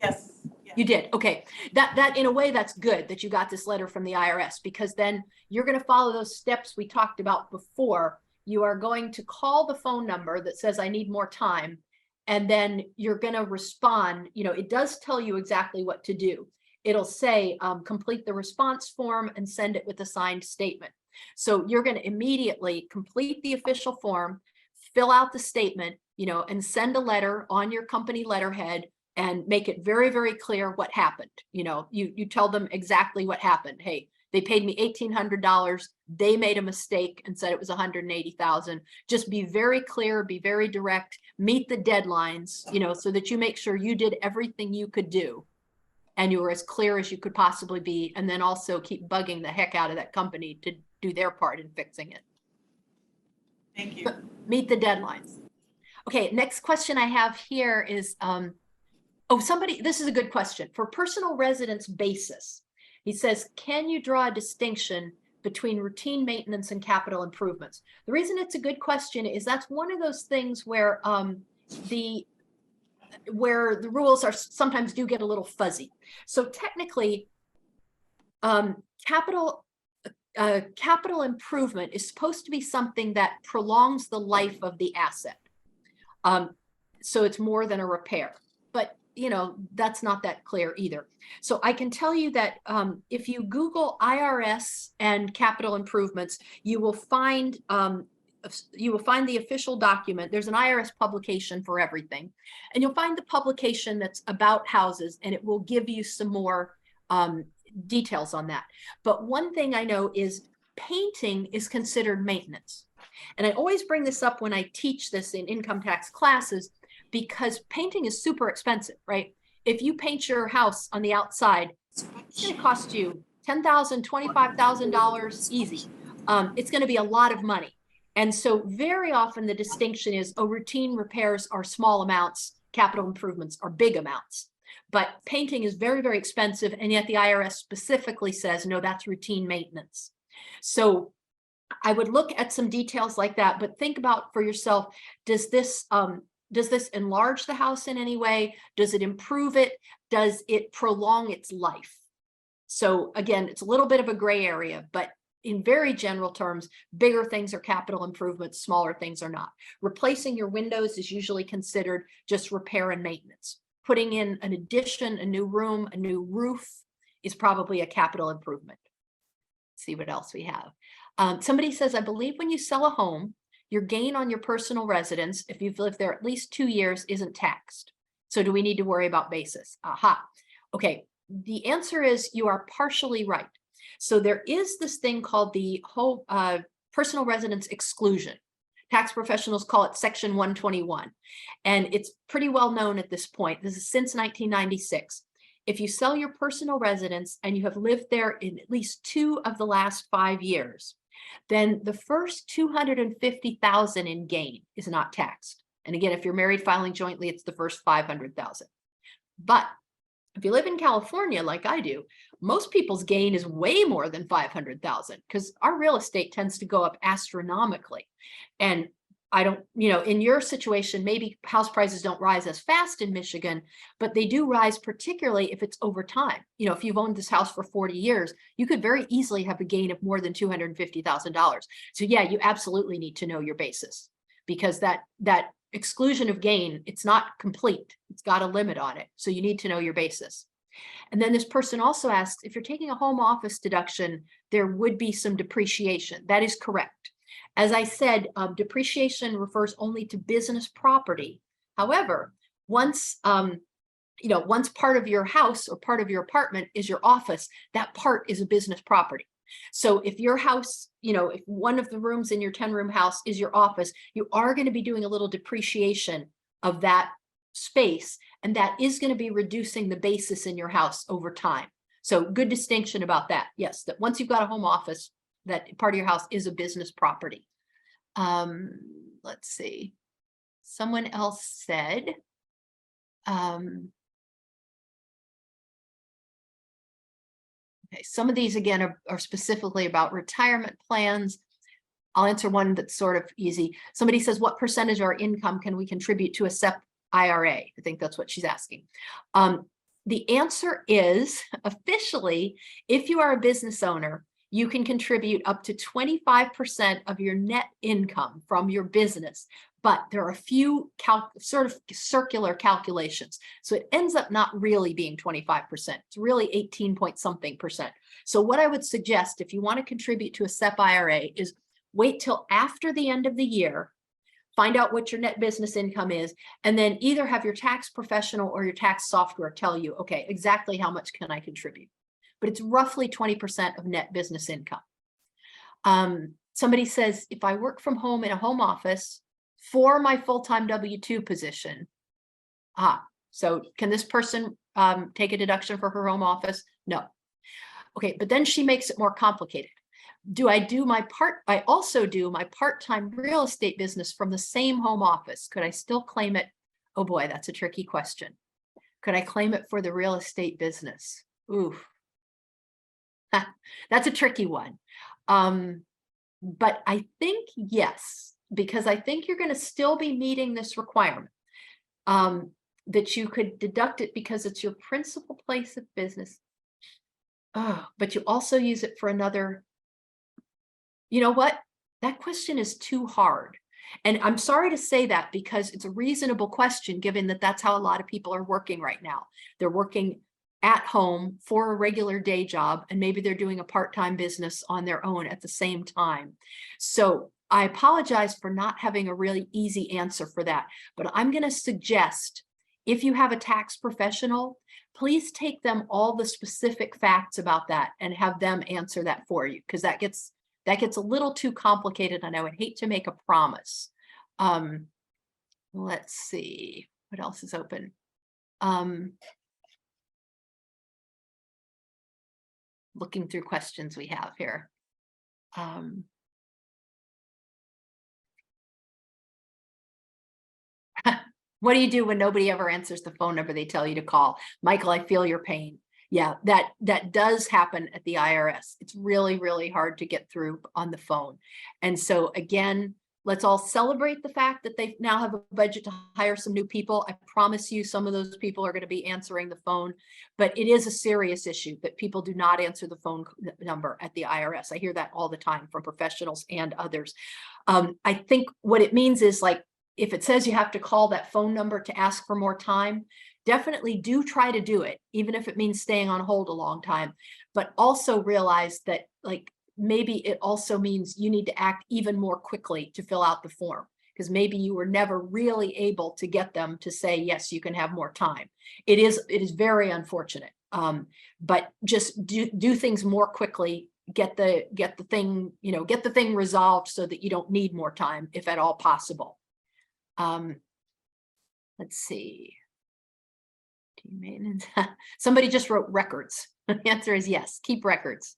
Yes. You did. Okay. That in a way, that's good that you got this letter from the IRS, because then you're going to follow those steps we talked about before. You are going to call the phone number that says, I need more time. And then you're going to respond. You know, it does tell you exactly what to do. It'll say, complete the response form and send it with a signed statement. So you're going to immediately complete the official form, fill out the statement, you know, and send a letter on your company letterhead and make it very, very clear what happened. You know, you tell them exactly what happened. Hey, they paid me $1,800. They made a mistake and said it was $180,000. Just be very clear, be very direct, meet the deadlines, you know, so that you make sure you did everything you could do and you were as clear as you could possibly be. And then also keep bugging the heck out of that company to do their part in fixing it. Thank you. Meet the deadlines. Okay, next question I have here is, this is a good question. For personal residence basis, he says, can you draw a distinction between routine maintenance and capital improvements? The reason it's a good question is that's one of those things where the rules are sometimes do get a little fuzzy. So technically, capital improvement is supposed to be something that prolongs the life of the asset. So it's more than a repair, but you know, that's not that clear either. So I can tell you that if you Google IRS and capital improvements, you will find the official document. There's an IRS publication for everything, and you'll find the publication that's about houses, and it will give you some more details on that. But one thing I know is painting is considered maintenance. And I always bring this up when I teach this in income tax classes, because painting is super expensive, right? If you paint your house on the outside, it's going to cost you $10,000, $25,000 easy. It's going to be a lot of money. And so very often the distinction is, routine repairs are small amounts, capital improvements are big amounts. But painting is very, very expensive. And yet the IRS specifically says, no, that's routine maintenance. So I would look at some details like that, but think about for yourself, does this enlarge the house in any way? Does it improve it? Does it prolong its life? So again, it's a little bit of a gray area, but in very general terms, bigger things are capital improvements, smaller things are not. Replacing your windows is usually considered just repair and maintenance. Putting in an addition, a new room, a new roof is probably a capital improvement. Let's see what else we have. Somebody says, I believe when you sell a home, your gain on your personal residence, if you've lived there at least 2 years, isn't taxed. So do we need to worry about basis? Aha. Okay. The answer is you are partially right. So there is this thing called the whole personal residence exclusion. Tax professionals call it Section 121. And it's pretty well known at this point. This is since 1996. If you sell your personal residence and you have lived there in at least 2 of the last 5 years, then the first $250,000 in gain is not taxed. And again, if you're married filing jointly, it's the first $500,000. But if you live in California, like I do, most people's gain is way more than $500,000 because our real estate tends to go up astronomically. And I don't, in your situation, maybe house prices don't rise as fast in Michigan, but they do rise, particularly if it's over time. If you've owned this house for 40 years, you could very easily have a gain of more than $250,000. So yeah, you absolutely need to know your basis, because that exclusion of gain, it's not complete. It's got a limit on it. So you need to know your basis. And then this person also asks, if you're taking a home office deduction, there would be some depreciation. That is correct. As I said, depreciation refers only to business property. However, once once part of your house or part of your apartment is your office, that part is a business property. So if your house, if one of the rooms in your 10-room house is your office, you are going to be doing a little depreciation of that space, and that is going to be reducing the basis in your house over time. So good distinction about that. Yes, that once you've got a home office, that part of your house is a business property. Let's see. Someone else said, okay, some of these again are specifically about retirement plans. I'll answer one that's sort of easy. Somebody says, what percentage of our income can we contribute to a SEP IRA? I think that's what she's asking. The answer is officially, if you are a business owner, you can contribute up to 25% of your net income from your business. But there are a few sort of circular calculations. So it ends up not really being 25%. It's really 18 point something percent. So what I would suggest if you want to contribute to a SEP IRA is wait till after the end of the year, find out what your net business income is, and then either have your tax professional or your tax software tell you, okay, exactly how much can I contribute? But it's roughly 20% of net business income. Somebody says, if I work from home in a home office for my full-time W-2 position, so can this person take a deduction for her home office? No. Okay, but then she makes it more complicated. I also do my part-time real estate business from the same home office. Could I still claim it? Oh boy, that's a tricky question. Could I claim it for the real estate business? Oof. That's a tricky one. But I think yes, because I think you're going to still be meeting this requirement that you could deduct it because it's your principal place of business. Oh, but you also use it for another. You know what? That question is too hard. And I'm sorry to say that because it's a reasonable question, given that that's how a lot of people are working right now. They're working at home for a regular day job, and maybe they're doing a part-time business on their own at the same time. So I apologize for not having a really easy answer for that, but I'm going to suggest if you have a tax professional, please take them all the specific facts about that and have them answer that for you, because that gets a little too complicated, and I would hate to make a promise. Let's see, what else is open? Looking through questions we have here. What do you do when nobody ever answers the phone number they tell you to call? Michael, I feel your pain. Yeah, that does happen at the IRS. It's really, really hard to get through on the phone. And so again, let's all celebrate the fact that they now have a budget to hire some new people. I promise you some of those people are going to be answering the phone, but it is a serious issue that people do not answer the phone number at the IRS. I hear that all the time from professionals and others. I think what it means is, like, if it says you have to call that phone number to ask for more time, definitely do try to do it, even if it means staying on hold a long time. But also realize that, like, maybe it also means you need to act even more quickly to fill out the form, because maybe you were never really able to get them to say, yes, you can have more time. It is very unfortunate. But just do things more quickly, get the thing resolved so that you don't need more time, if at all possible. Let's see. Maintenance. Somebody just wrote records. The answer is yes, keep records.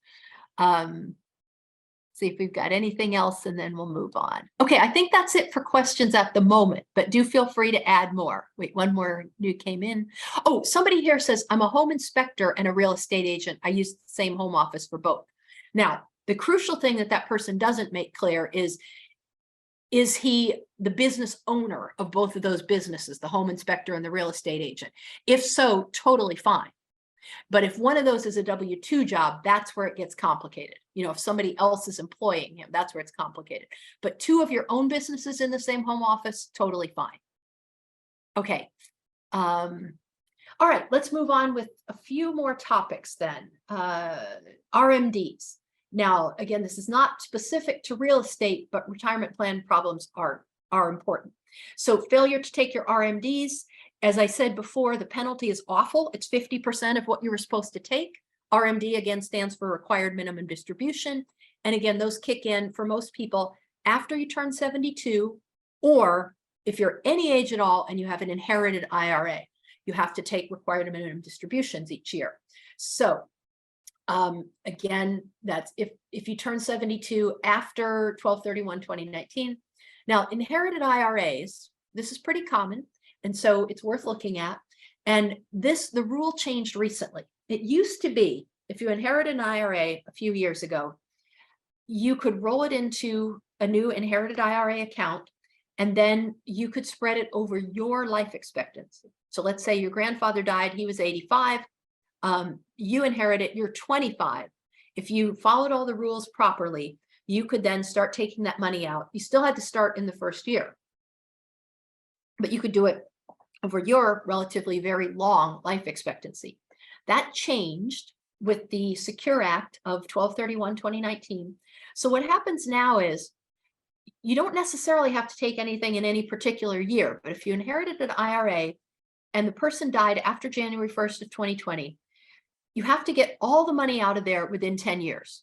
See if we've got anything else, and then we'll move on. Okay, I think that's it for questions at the moment, but do feel free to add more. Wait, one more new came in. Oh, somebody here says, I'm a home inspector and a real estate agent. I use the same home office for both. Now, the crucial thing that person doesn't make clear is he the business owner of both of those businesses, the home inspector and the real estate agent? If so, totally fine. But if one of those is a W-2 job, that's where it gets complicated. If somebody else is employing him, that's where it's complicated. But two of your own businesses in the same home office, totally fine. Okay. All right, let's move on with a few more topics then. RMDs. Now, again, this is not specific to real estate, but retirement plan problems are important. So failure to take your RMDs, as I said before, the penalty is awful. It's 50% of what you were supposed to take. RMD, again, stands for required minimum distribution. And again, those kick in for most people after you turn 72, or if you're any age at all and you have an inherited IRA, you have to take required minimum distributions each year. So again, that's if you turn 72 after 12/31/2019. Now, inherited IRAs, this is pretty common, and so it's worth looking at. And the rule changed recently. It used to be, if you inherited an IRA a few years ago, you could roll it into a new inherited IRA account, and then you could spread it over your life expectancy. So let's say your grandfather died, he was 85, you inherit it, you're 25. If you followed all the rules properly, you could then start taking that money out. You still had to start in the first year, but you could do it over your relatively very long life expectancy. That changed with the Secure Act of 12/31/2019. So what happens now is you don't necessarily have to take anything in any particular year, but if you inherited an IRA and the person died after January 1st of 2020, you have to get all the money out of there within 10 years.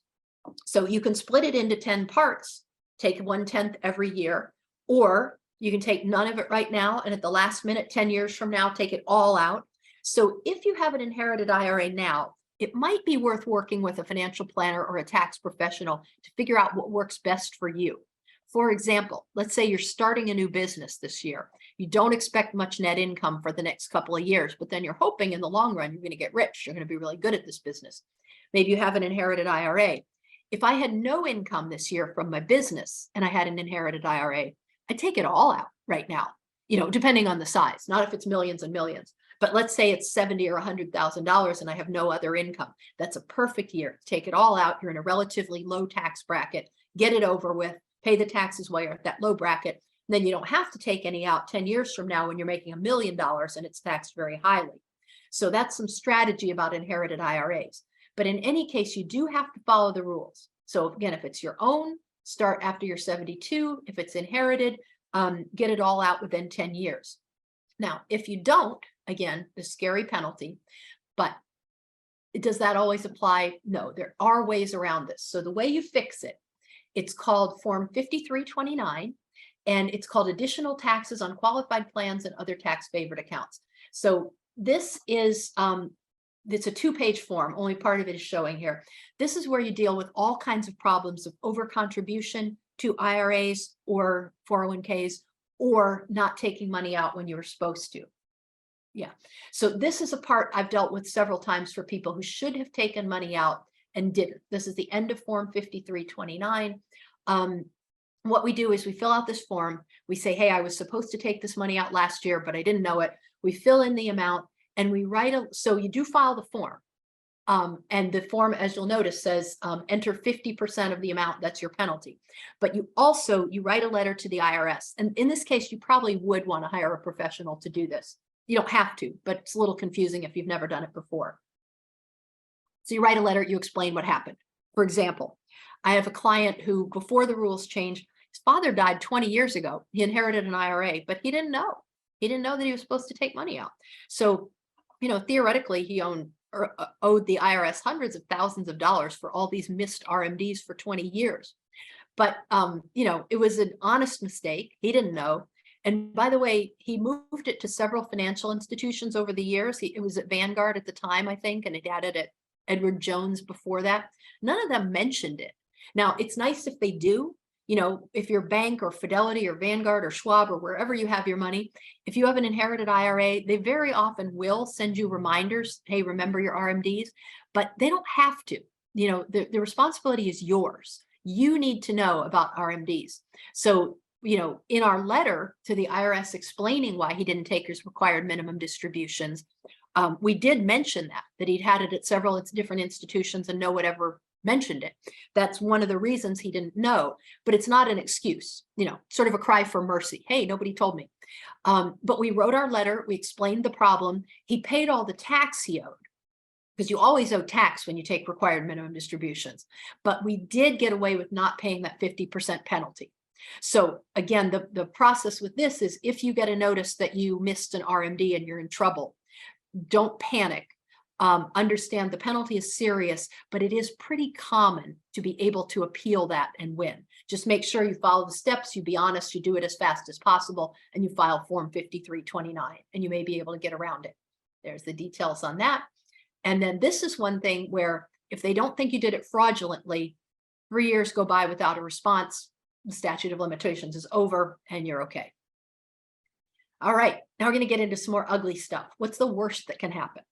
So you can split it into 10 parts, take 1/10 every year, or you can take none of it right now, and at the last minute, 10 years from now, take it all out. So if you have an inherited IRA now, it might be worth working with a financial planner or a tax professional to figure out what works best for you. For example, let's say you're starting a new business this year. You don't expect much net income for the next couple of years, but then you're hoping in the long run, you're going to get rich. You're going to be really good at this business. Maybe you have an inherited IRA. If I had no income this year from my business and I had an inherited IRA, I'd take it all out right now, depending on the size, not if it's millions and millions. But let's say it's $70,000 or $100,000 and I have no other income. That's a perfect year. Take it all out. You're in a relatively low tax bracket. Get it over with. Pay the taxes while you're at that low bracket. And then you don't have to take any out 10 years from now when you're making $1 million and it's taxed very highly. So that's some strategy about inherited IRAs. But in any case, you do have to follow the rules. So again, if it's your own, start after you're 72. If it's inherited, get it all out within 10 years. Now, if you don't, again, the scary penalty, but does that always apply? No, there are ways around this. So the way you fix it, it's called Form 5329, and it's called Additional Taxes on Qualified Plans and Other Tax Favored Accounts. So this is, it's a 2-page form, only part of it is showing here. This is where you deal with all kinds of problems of overcontribution to IRAs or 401ks, or not taking money out when you were supposed to. Yeah, so this is a part I've dealt with several times for people who should have taken money out and didn't. This is the end of Form 5329. What we do is we fill out this form. We say, hey, I was supposed to take this money out last year, but I didn't know it. We fill in the amount and we write so you do file the form. And the form, as you'll notice, says enter 50% of the amount. That's your penalty. But you write a letter to the IRS. And in this case, you probably would want to hire a professional to do this. You don't have to, but it's a little confusing if you've never done it before. So you write a letter, you explain what happened. For example, I have a client who, before the rules changed, his father died 20 years ago. He inherited an IRA, but he didn't know. He didn't know that he was supposed to take money out. So, theoretically, he owed the IRS hundreds of thousands of dollars for all these missed RMDs for 20 years. But, it was an honest mistake. He didn't know. And by the way, he moved it to several financial institutions over the years. It was at Vanguard at the time, I think, and it had it at Edward Jones before that. None of them mentioned it. Now, it's nice if they do. If your bank or Fidelity or Vanguard or Schwab or wherever you have your money, if you have an inherited IRA, they very often will send you reminders. Hey, remember your RMDs, but they don't have to. The responsibility is yours. You need to know about RMDs. So, in our letter to the IRS explaining why he didn't take his required minimum distributions, we did mention that he'd had it at several different institutions and no one ever mentioned it. That's one of the reasons he didn't know, but it's not an excuse, sort of a cry for mercy. Hey, nobody told me. But we wrote our letter. We explained the problem. He paid all the tax he owed, because you always owe tax when you take required minimum distributions. But we did get away with not paying that 50% penalty. So again, the process with this is, if you get a notice that you missed an RMD and you're in trouble, don't panic. Understand the penalty is serious, but it is pretty common to be able to appeal that and win. Just make sure you follow the steps, you be honest, you do it as fast as possible, and you file Form 5329, and you may be able to get around it. There's the details on that. And then this is one thing where if they don't think you did it fraudulently, 3 years go by without a response, the statute of limitations is over and you're okay. All right, now we're going to get into some more ugly stuff. What's the worst that can happen?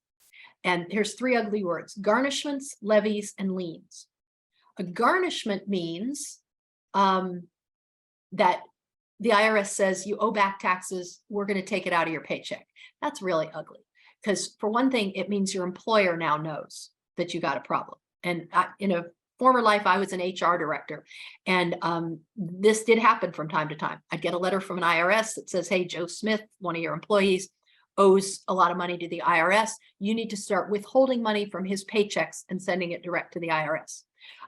And here's 3 ugly words: garnishments, levies, and liens. A garnishment means that the IRS says you owe back taxes, we're going to take it out of your paycheck. That's really ugly, because for one thing, it means your employer now knows that you got a problem. And in a former life, I was an HR director, and this did happen from time to time. I'd get a letter from an IRS that says, hey, Joe Smith, one of your employees, owes a lot of money to the IRS. You need to start withholding money from his paychecks and sending it direct to the IRS.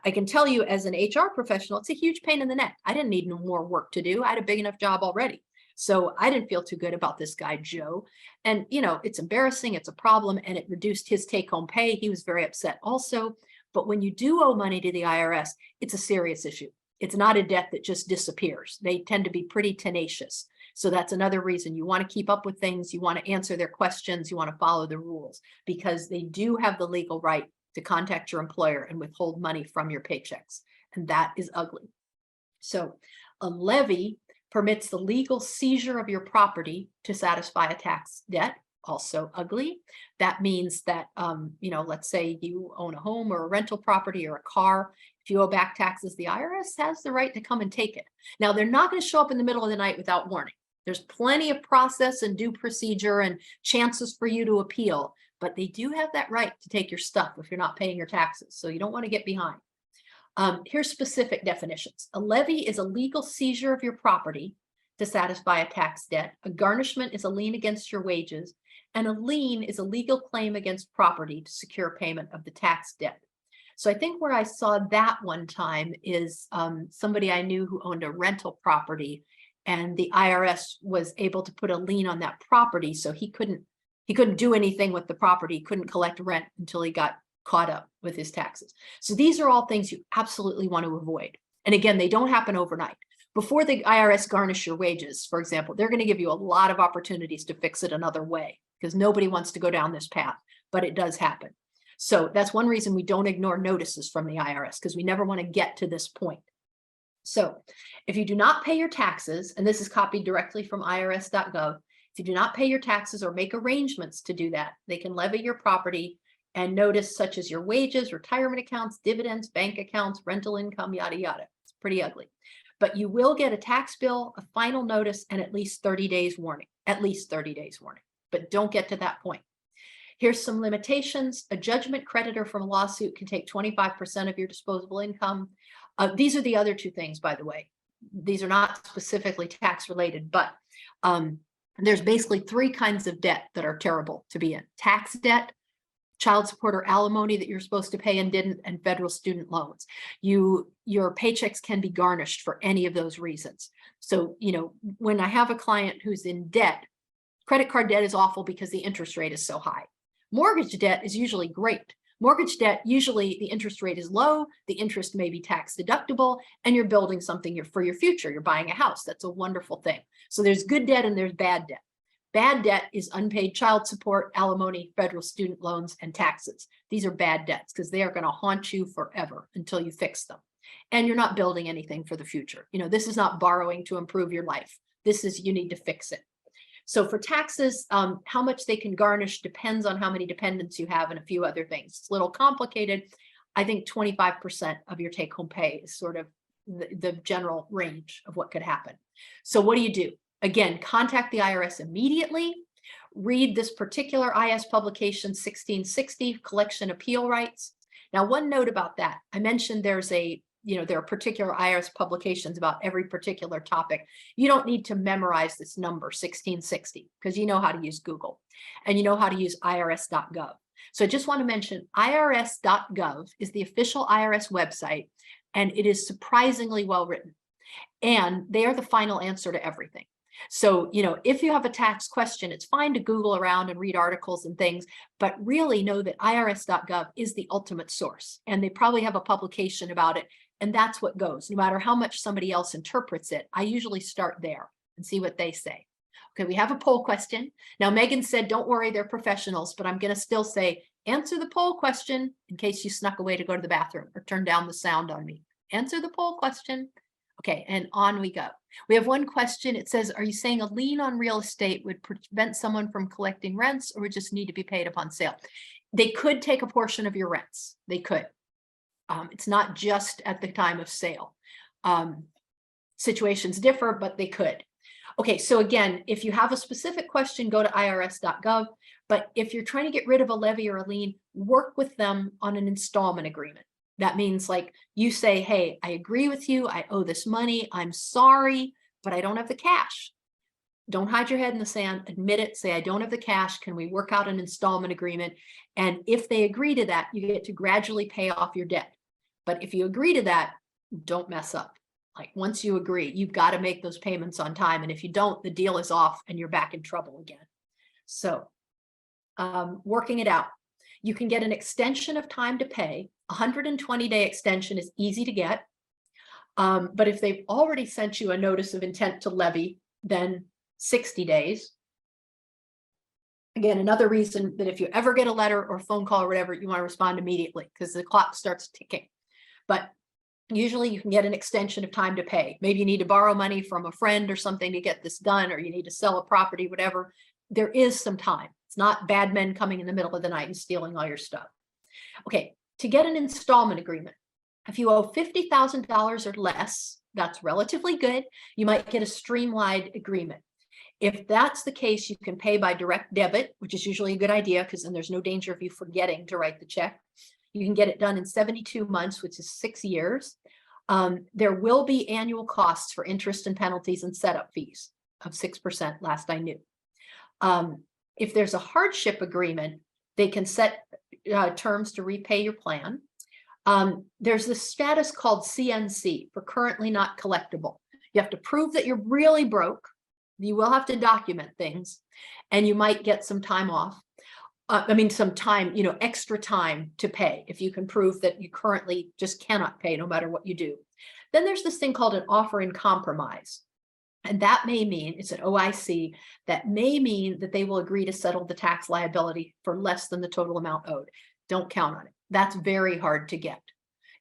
I can tell you, as an HR professional, it's a huge pain in the neck. I didn't need no more work to do. I had a big enough job already. So I didn't feel too good about this guy, Joe. And, it's embarrassing. It's a problem. And it reduced his take-home pay. He was very upset also. But when you do owe money to the IRS, it's a serious issue. It's not a debt that just disappears. They tend to be pretty tenacious. So that's another reason you want to keep up with things. You want to answer their questions. You want to follow the rules, because they do have the legal right to contact your employer and withhold money from your paychecks. And that is ugly. So a levy permits the legal seizure of your property to satisfy a tax debt. Also ugly. That means that, let's say you own a home or a rental property or a car. If you owe back taxes, the IRS has the right to come and take it. Now, they're not going to show up in the middle of the night without warning. There's plenty of process and due procedure and chances for you to appeal, but they do have that right to take your stuff if you're not paying your taxes. So you don't want to get behind. Here's specific definitions. A levy is a legal seizure of your property to satisfy a tax debt. A garnishment is a lien against your wages. And a lien is a legal claim against property to secure payment of the tax debt. So I think where I saw that one time is somebody I knew who owned a rental property, and the IRS was able to put a lien on that property. So he couldn't do anything with the property. He couldn't collect rent until he got caught up with his taxes. So these are all things you absolutely want to avoid. And again, they don't happen overnight. Before the IRS garnish your wages, for example, they're going to give you a lot of opportunities to fix it another way, because nobody wants to go down this path, but it does happen. So that's one reason we don't ignore notices from the IRS, because we never want to get to this point. So if you do not pay your taxes, and this is copied directly from irs.gov, if you do not pay your taxes or make arrangements to do that, they can levy your property, and notice such as your wages, retirement accounts, dividends, bank accounts, rental income, yada, yada. It's pretty ugly. But you will get a tax bill, a final notice, and at least 30 days warning, but don't get to that point. Here's some limitations. A judgment creditor from a lawsuit can take 25% of your disposable income. These are the other 2 things, by the way. These are not specifically tax related, but there's basically 3 kinds of debt that are terrible to be in: tax debt, child support or alimony that you're supposed to pay and didn't, and federal student loans. Your paychecks can be garnished for any of those reasons. So, when I have a client who's in debt, credit card debt is awful because the interest rate is so high. Mortgage debt is usually great. Mortgage debt, usually the interest rate is low, the interest may be tax deductible, and you're building something for your future. You're buying a house. That's a wonderful thing. So there's good debt and there's bad debt. Bad debt is unpaid child support, alimony, federal student loans, and taxes. These are bad debts because they are going to haunt you forever until you fix them. And you're not building anything for the future. This is not borrowing to improve your life. This is, you need to fix it. So for taxes, how much they can garnish depends on how many dependents you have and a few other things. It's a little complicated. I think 25% of your take-home pay is sort of the general range of what could happen. So what do? Again, contact the IRS immediately. Read this particular IS publication 1660, Collection Appeal Rights. Now, one note about that, I mentioned there are particular IRS publications about every particular topic. You don't need to memorize this number 1660 because you know how to use Google and you know how to use irs.gov. So I just want to mention irs.gov is the official IRS website, and it is surprisingly well written. And they are the final answer to everything. So, if you have a tax question, it's fine to Google around and read articles and things, but really know that irs.gov is the ultimate source. And they probably have a publication about it. And that's what goes. No matter how much somebody else interprets it, I usually start there and see what they say. Okay, we have a poll question. Now, Megan said, don't worry, they're professionals, but I'm going to still say, answer the poll question in case you snuck away to go to the bathroom or turn down the sound on me. Answer the poll question. Okay, and on we go. We have one question. It says, are you saying a lien on real estate would prevent someone from collecting rents or would just need to be paid upon sale? They could take a portion of your rents. They could. It's not just at the time of sale. Situations differ, but they could. Okay, so again, if you have a specific question, go to irs.gov. But if you're trying to get rid of a levy or a lien, work with them on an installment agreement. That means like you say, hey, I agree with you. I owe this money. I'm sorry, but I don't have the cash. Don't hide your head in the sand. Admit it. Say, I don't have the cash. Can we work out an installment agreement? And if they agree to that, you get to gradually pay off your debt. But if you agree to that, don't mess up. Like once you agree, you've got to make those payments on time. And if you don't, the deal is off and you're back in trouble again. So working it out. You can get an extension of time to pay. 120-day extension is easy to get. But if they've already sent you a notice of intent to levy, then 60 days. Again, another reason that if you ever get a letter or phone call or whatever, you want to respond immediately because the clock starts ticking. But usually you can get an extension of time to pay. Maybe you need to borrow money from a friend or something to get this done, or you need to sell a property, whatever. There is some time. It's not bad men coming in the middle of the night and stealing all your stuff. Okay, to get an installment agreement, if you owe $50,000 or less, that's relatively good. You might get a streamlined agreement. If that's the case, you can pay by direct debit, which is usually a good idea because then there's no danger of you forgetting to write the check. You can get it done in 72 months, which is 6 years. There will be annual costs for interest and penalties and setup fees of 6%, last I knew. If there's a hardship agreement, they can set terms to repay your plan. There's this status called CNC, for currently not collectible. You have to prove that you're really broke. You will have to document things, and you might get some time off. Some time, extra time to pay if you can prove that you currently just cannot pay no matter what you do. Then there's this thing called an offer in compromise. And that may mean, it's an OIC, that may mean that they will agree to settle the tax liability for less than the total amount owed. Don't count on it. That's very hard to get.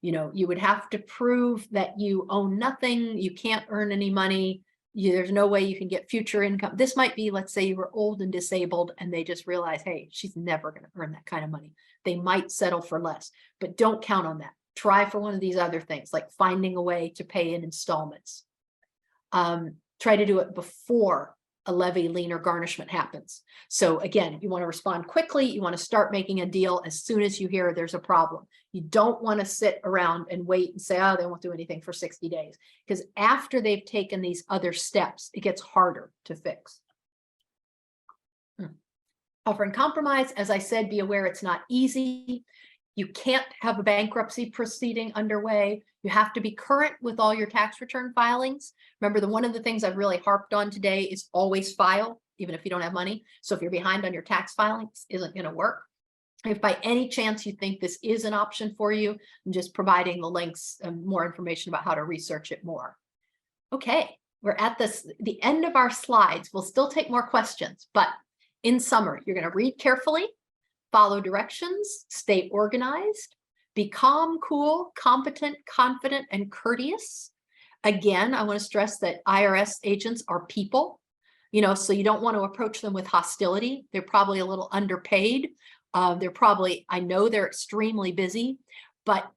You would have to prove that you own nothing, you can't earn any money, there's no way you can get future income. This might be, let's say you were old and disabled and they just realize, hey, she's never going to earn that kind of money. They might settle for less, but don't count on that. Try for one of these other things, like finding a way to pay in installments. Try to do it before a levy, lien, or garnishment happens. So again, you want to respond quickly. You want to start making a deal as soon as you hear there's a problem. You don't want to sit around and wait and say, oh, they won't do anything for 60 days. Because after they've taken these other steps, it gets harder to fix. Offer in compromise, as I said, be aware it's not easy. You can't have a bankruptcy proceeding underway. You have to be current with all your tax return filings. Remember, one of the things I've really harped on today is always file, even if you don't have money. So if you're behind on your tax filings, isn't going to work. If by any chance you think this is an option for you, I'm just providing the links and more information about how to research it more. Okay, we're at the end of our slides. We'll still take more questions, but in summary, you're going to read carefully, follow directions, stay organized, be calm, cool, competent, confident, and courteous. Again, I want to stress that IRS agents are people, so you don't want to approach them with hostility. They're probably a little underpaid. I know they're extremely busy, but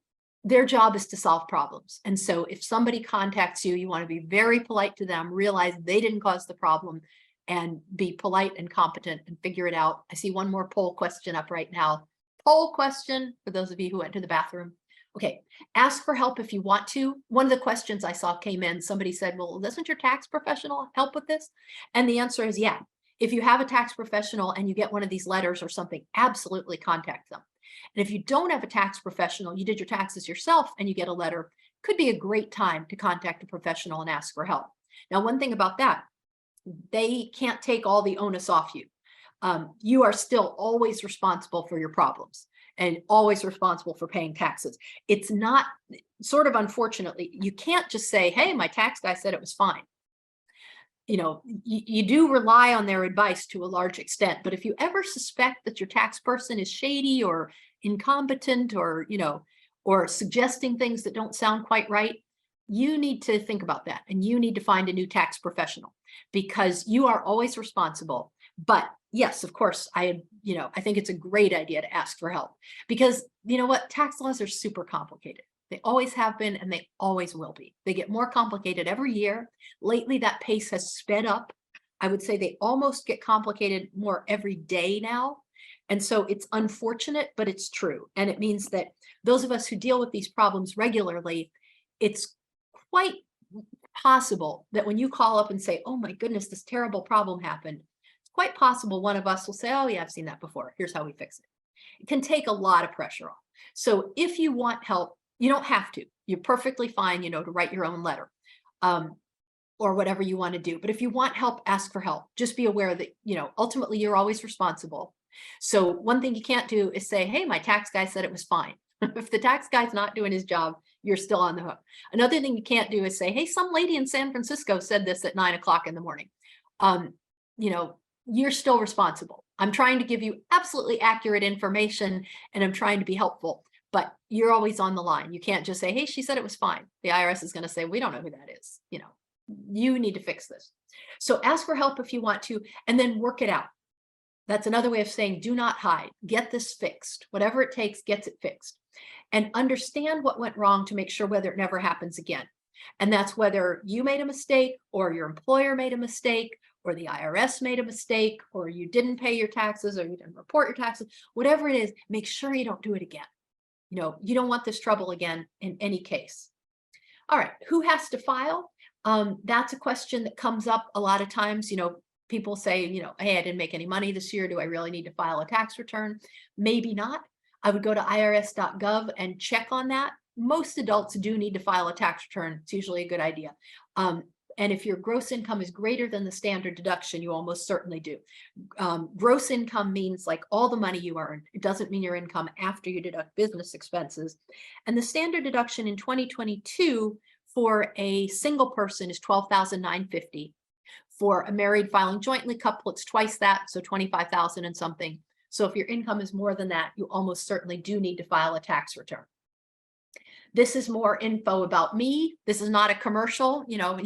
their job is to solve problems. And so if somebody contacts you, you want to be very polite to them, realize they didn't cause the problem, and be polite and competent and figure it out. I see one more poll question up right now. Poll question for those of you who went to the bathroom. Okay, ask for help if you want to. One of the questions I saw came in, somebody said, well, doesn't your tax professional help with this? And the answer is yeah. If you have a tax professional and you get one of these letters or something, absolutely contact them. And if you don't have a tax professional, you did your taxes yourself and you get a letter, could be a great time to contact a professional and ask for help. Now, one thing about that, they can't take all the onus off you. You are still always responsible for your problems and always responsible for paying taxes. It's not, sort of unfortunately, you can't just say, hey, my tax guy said it was fine. You know, you do rely on their advice to a large extent, but if you ever suspect that your tax person is shady or incompetent or, you know, or suggesting things that don't sound quite right, you need to think about that and you need to find a new tax professional because you are always responsible. But yes, of course, I think it's a great idea to ask for help because you know what, tax laws are super complicated. They always have been and they always will be. They get more complicated every year. Lately, that pace has sped up. I would say they almost get complicated more every day now. And so it's unfortunate, but it's true. And it means that those of us who deal with these problems regularly, it's quite possible that when you call up and say, oh my goodness, this terrible problem happened, it's quite possible one of us will say, oh yeah, I've seen that before. Here's how we fix it. It can take a lot of pressure off. So if you want help, you don't have to. You're perfectly fine, you know, to write your own letter or whatever you want to do. But if you want help, ask for help. Just be aware that, you know, ultimately you're always responsible. So one thing you can't do is say, hey, my tax guy said it was fine. If the tax guy's not doing his job, you're still on the hook. Another thing you can't do is say, hey, some lady in San Francisco said this at 9 o'clock in the morning. You know, you're still responsible. I'm trying to give you absolutely accurate information and I'm trying to be helpful, but you're always on the line. You can't just say, hey, she said it was fine. The IRS is going to say, we don't know who that is. You know, you need to fix this. So ask for help if you want to, and then work it out. That's another way of saying, do not hide, get this fixed. Whatever it takes, gets it fixed. And understand what went wrong to make sure whether it never happens again. And that's whether you made a mistake or your employer made a mistake or the IRS made a mistake or you didn't pay your taxes or you didn't report your taxes, whatever it is, make sure you don't do it again. You know, you don't want this trouble again in any case. All right, who has to file? That's a question that comes up a lot of times. You know, people say, you know, hey, I didn't make any money this year. Do I really need to file a tax return? Maybe not. I would go to irs.gov and check on that. Most adults do need to file a tax return. It's usually a good idea. And if your gross income is greater than the standard deduction, you almost certainly do. Gross income means like all the money you earn. It doesn't mean your income after you deduct business expenses. And the standard deduction in 2022 for a single person is $12,950. For a married filing jointly couple, it's twice that, so $25,000 and something. So if your income is more than that, you almost certainly do need to file a tax return. This is more info about me. This is not a commercial, you know,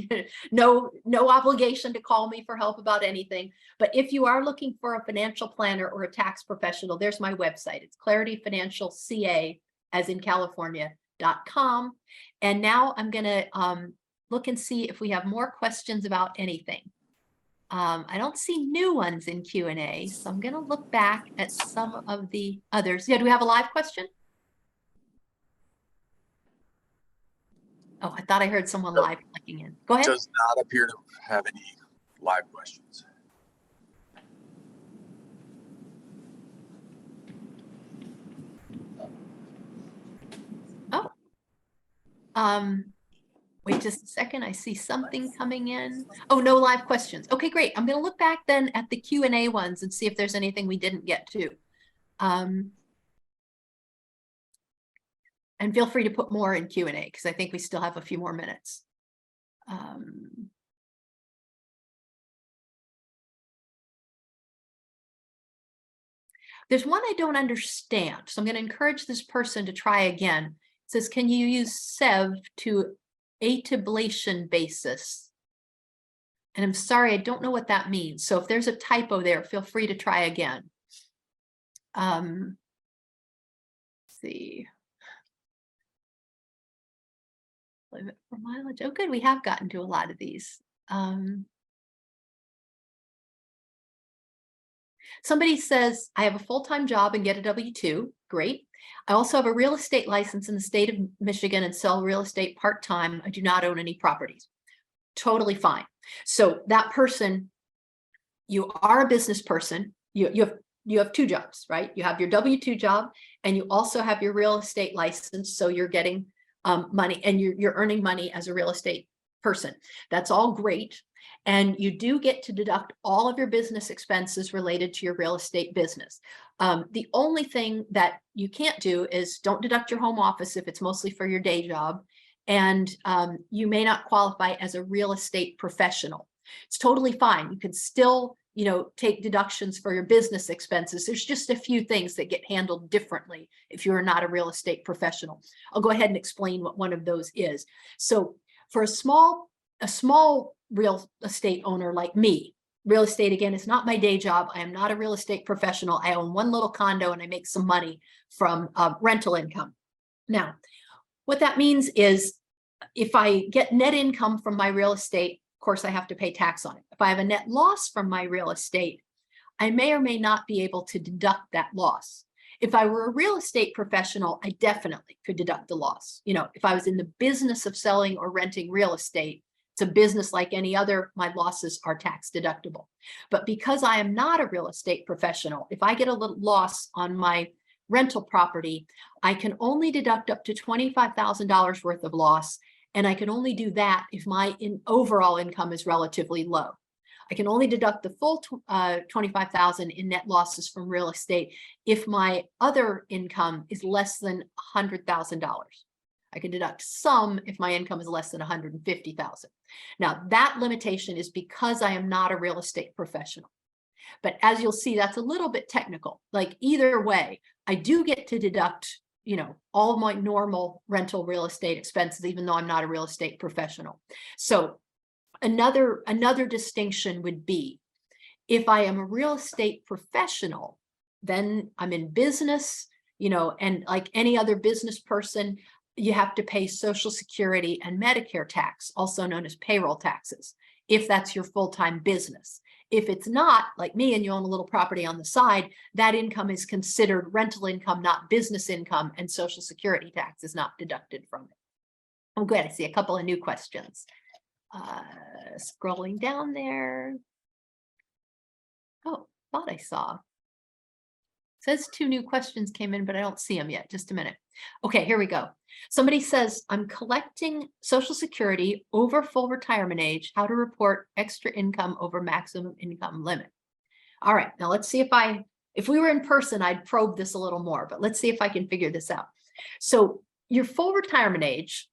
no obligation to call me for help about anything. But if you are looking for a financial planner or a tax professional, there's my website. It's clarityfinancialca, as in California.com. And now I'm going to look and see if we have more questions about anything. I don't see new ones in Q&A, so I'm going to look back at some of the others. Yeah, do we have a live question? Oh, I thought I heard someone live clicking in. Go ahead. Does not appear to have any live questions. Oh. Wait just a second. I see something coming in. Oh, no live questions. Okay, great. I'm going to look back then at the Q&A ones and see if there's anything we didn't get to. And feel free to put more in Q&A because I think we still have a few more minutes. There's one I don't understand, so I'm going to encourage this person to try again. It says, can you use SEV to ablation basis? And I'm sorry, I don't know what that means. So if there's a typo there, feel free to try again. Let's see. Limit for mileage. Oh, good. We have gotten to a lot of these. Somebody says, I have a full-time job and get a W-2. Great. I also have a real estate license in the state of Michigan and sell real estate part-time. I do not own any properties. Totally fine. So that person, you are a business person. You have two jobs, right? You have your W-2 job and you also have your real estate license. So you're getting money and you're earning money as a real estate person. That's all great. And you do get to deduct all of your business expenses related to your real estate business. The only thing that you can't do is don't deduct your home office if it's mostly for your day job. And you may not qualify as a real estate professional. It's totally fine. You can still, take deductions for your business expenses. There's just a few things that get handled differently if you're not a real estate professional. I'll go ahead and explain what one of those is. So for a small real estate owner like me, real estate, again, is not my day job. I am not a real estate professional. I own one little condo and I make some money from rental income. Now, what that means is if I get net income from my real estate, of course, I have to pay tax on it. If I have a net loss from my real estate, I may or may not be able to deduct that loss. If I were a real estate professional, I definitely could deduct the loss. If I was in the business of selling or renting real estate, it's a business like any other, my losses are tax deductible. But because I am not a real estate professional, if I get a little loss on my rental property, I can only deduct up to $25,000 worth of loss. And I can only do that if my overall income is relatively low. I can only deduct the full $25,000 in net losses from real estate if my other income is less than $100,000. I can deduct some if my income is less than $150,000. Now that limitation is because I am not a real estate professional. But as you'll see, that's a little bit technical. Like either way, I do get to deduct, all of my normal rental real estate expenses, even though I'm not a real estate professional. So another distinction would be if I am a real estate professional, then I'm in business, and like any other business person, you have to pay Social Security and Medicare tax, also known as payroll taxes, if that's your full-time business. If it's not, like me, and you own a little property on the side, that income is considered rental income, not business income, and Social Security tax is not deducted from it. Oh, good. I see a couple of new questions. Scrolling down there. Oh, thought I saw. Says 2 new questions came in, but I don't see them yet. Just a minute. Okay, here we go. Somebody says, I'm collecting Social Security over full retirement age, how to report extra income over maximum income limit. All right, now let's see if we were in person, I'd probe this a little more, but let's see if I can figure this out. So your full retirement age,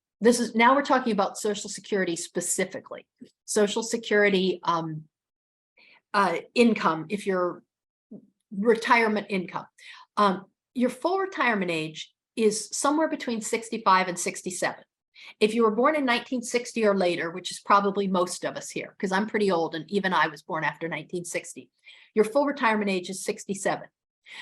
now we're talking about Social Security specifically. Social Security income, if you're retirement income. Your full retirement age is somewhere between 65 and 67. If you were born in 1960 or later, which is probably most of us here, because I'm pretty old and even I was born after 1960, your full retirement age is 67.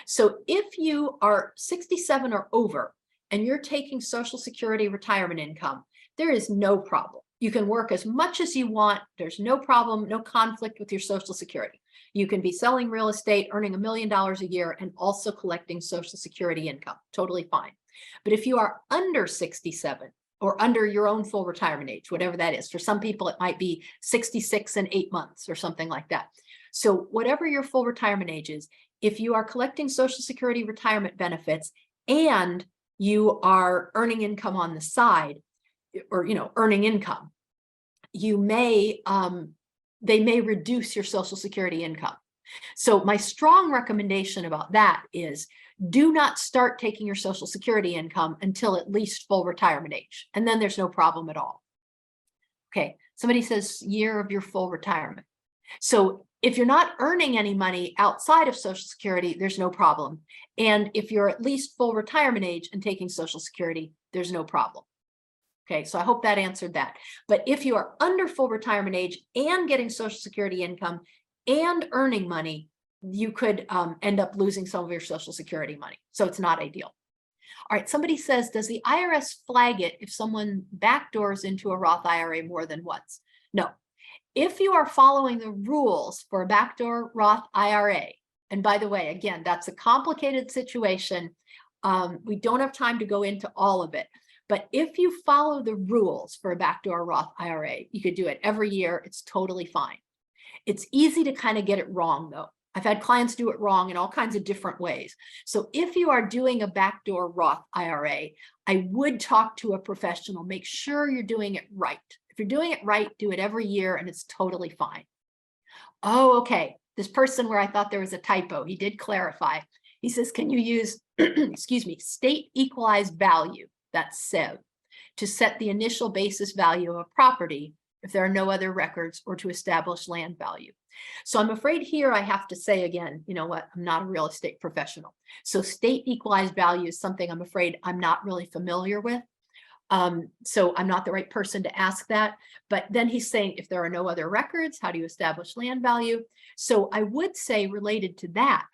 So if you are 67 or over and you're taking Social Security retirement income, there is no problem. You can work as much as you want. There's no problem, no conflict with your Social Security. You can be selling real estate, earning $1 million a year, and also collecting Social Security income. Totally fine. But if you are under 67 or under your own full retirement age, whatever that is, for some people, it might be 66 and 8 months or something like that. So whatever your full retirement age is, if you are collecting Social Security retirement benefits and you are earning income on the side, or earning income, you may they may reduce your Social Security income. So my strong recommendation about that is do not start taking your Social Security income until at least full retirement age, and then there's no problem at all. Okay, somebody says year of your full retirement. So if you're not earning any money outside of Social Security, there's no problem. And if you're at least full retirement age and taking Social Security, there's no problem. Okay, so I hope that answered that. But if you are under full retirement age and getting Social Security income and earning money, you could end up losing some of your Social Security money. So it's not ideal. All right, somebody says, does the IRS flag it if someone backdoors into a Roth IRA more than once? No. If you are following the rules for a backdoor Roth IRA, And by the way, again, that's a complicated situation. We don't have time to go into all of it. But if you follow the rules for a backdoor Roth IRA, you could do it every year. It's totally fine. It's easy to kind of get it wrong, though. I've had clients do it wrong in all kinds of different ways. So if you are doing a backdoor Roth IRA, I would talk to a professional. Make sure you're doing it right. If you're doing it right, do it every year and it's totally fine. Oh, okay. This person where I thought there was a typo, he did clarify. He says, can you use, excuse me, state equalized value, that's SEV, to set the initial basis value of a property if there are no other records or to establish land value? So I'm afraid here I have to say again, you know what, I'm not a real estate professional. So state equalized value is something I'm afraid I'm not really familiar with. So I'm not the right person to ask that. But then he's saying, if there are no other records, how do you establish land value? So I would say related to that,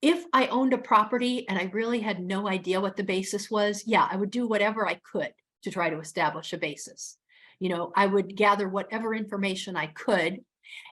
if I owned a property and I really had no idea what the basis was, yeah, I would do whatever I could to try to establish a basis. You know, I would gather whatever information I could.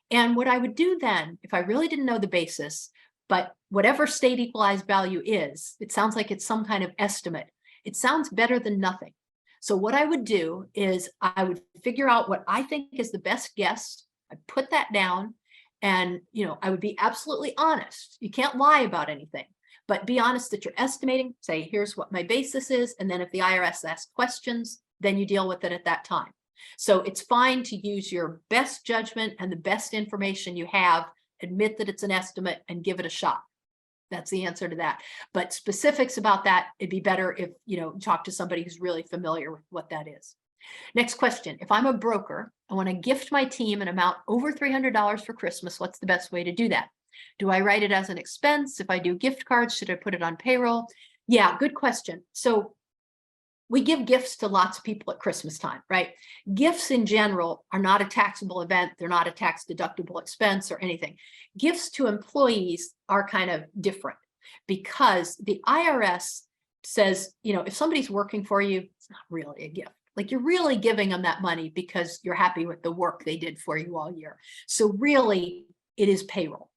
And what I would do then, if I really didn't know the basis, but whatever state equalized value is, it sounds like it's some kind of estimate. It sounds better than nothing. So what I would do is I would figure out what I think is the best guess. I'd put that down and, you know, I would be absolutely honest. You can't lie about anything, but be honest that you're estimating, say, here's what my basis is. And then if the IRS asks questions, then you deal with it at that time. So it's fine to use your best judgment and the best information you have, admit that it's an estimate and give it a shot. That's the answer to that. But specifics about that, it'd be better if, you know, talk to somebody who's really familiar with what that is. Next question. If I'm a broker, I want to gift my team an amount over $300 for Christmas, what's the best way to do that? Do I write it as an expense? If I do gift cards, should I put it on payroll? Yeah, good question. So we give gifts to lots of people at Christmas time, right? Gifts in general are not a taxable event. They're not a tax deductible expense or anything. Gifts to employees are kind of different because the IRS says, you know, if somebody's working for you, it's not really a gift. Like you're really giving them that money because you're happy with the work they did for you all year. So really it is payroll.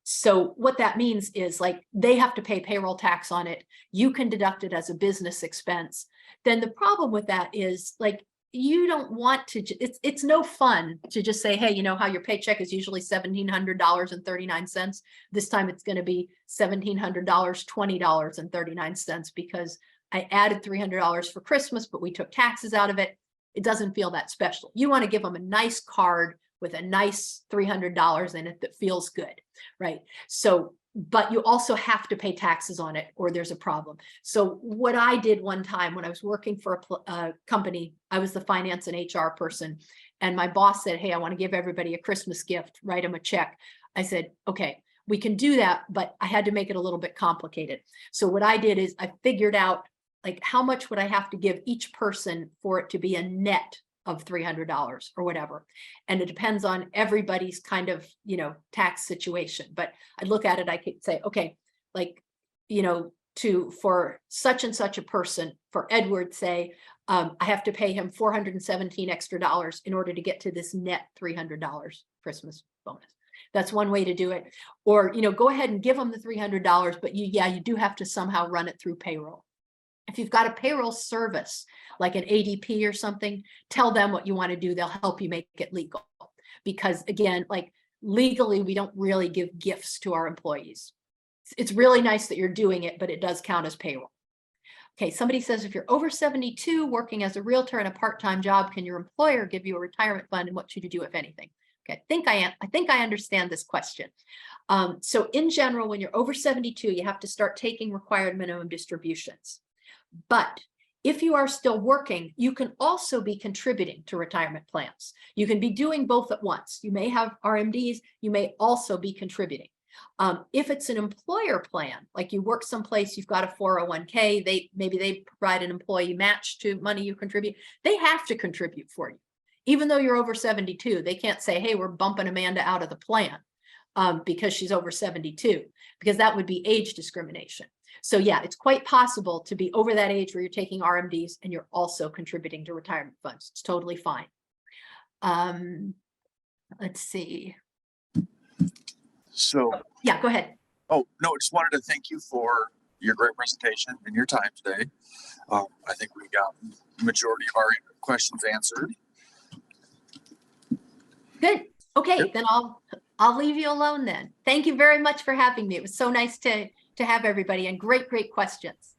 So what that means is like they have to pay payroll tax on it. You can deduct it as a business expense. Then the problem with that is like you don't want to, it's no fun to just say, hey, you know how your paycheck is usually $1,700.39. This time it's going to be $1,700.20.39 because I added $300 for Christmas, but we took taxes out of it. It doesn't feel that special. You want to give them a nice card with a nice $300 in it that feels good, right? So, but you also have to pay taxes on it or there's a problem. So what I did one time when I was working for a company, I was the finance and HR person, and my boss said, hey, I want to give everybody a Christmas gift, write them a check. I said, okay, we can do that, but I had to make it a little bit complicated. So what I did is I figured out like how much would I have to give each person for it to be a net of $300 or whatever. And it depends on everybody's kind of, you know, tax situation. But I'd look at it, I could say, okay, like, you know, for such and such a person, for Edward, say, I have to pay him $417 extra in order to get to this net $300 Christmas bonus. That's one way to do it. Or, you know, go ahead and give them the $300, but you do have to somehow run it through payroll. If you've got a payroll service, like an ADP or something, tell them what you want to do. They'll help you make it legal. Because again, like legally, we don't really give gifts to our employees. It's really nice that you're doing it, but it does count as payroll. Okay, somebody says, if you're over 72 working as a realtor in a part-time job, can your employer give you a retirement fund and what should you do, if anything? Okay, I think I understand this question. So in general, when you're over 72, you have to start taking required minimum distributions. But if you are still working, you can also be contributing to retirement plans. You can be doing both at once. You may have RMDs, you may also be contributing. If it's an employer plan, like you work someplace, you've got a 401k, maybe they provide an employee match to money you contribute, they have to contribute for you. Even though you're over 72, they can't say, hey, we're bumping Amanda out of the plan because she's over 72, because that would be age discrimination. So yeah, it's quite possible to be over that age where you're taking RMDs and you're also contributing to retirement funds. It's totally fine. Let's see. So, Yeah, go ahead. oh, no, just wanted to thank you for your great presentation and your time today. I think we got majority of our questions answered. Good. Okay, Yep. then I'll leave you alone then. Thank you very much for having me. It was so nice to have everybody and great questions.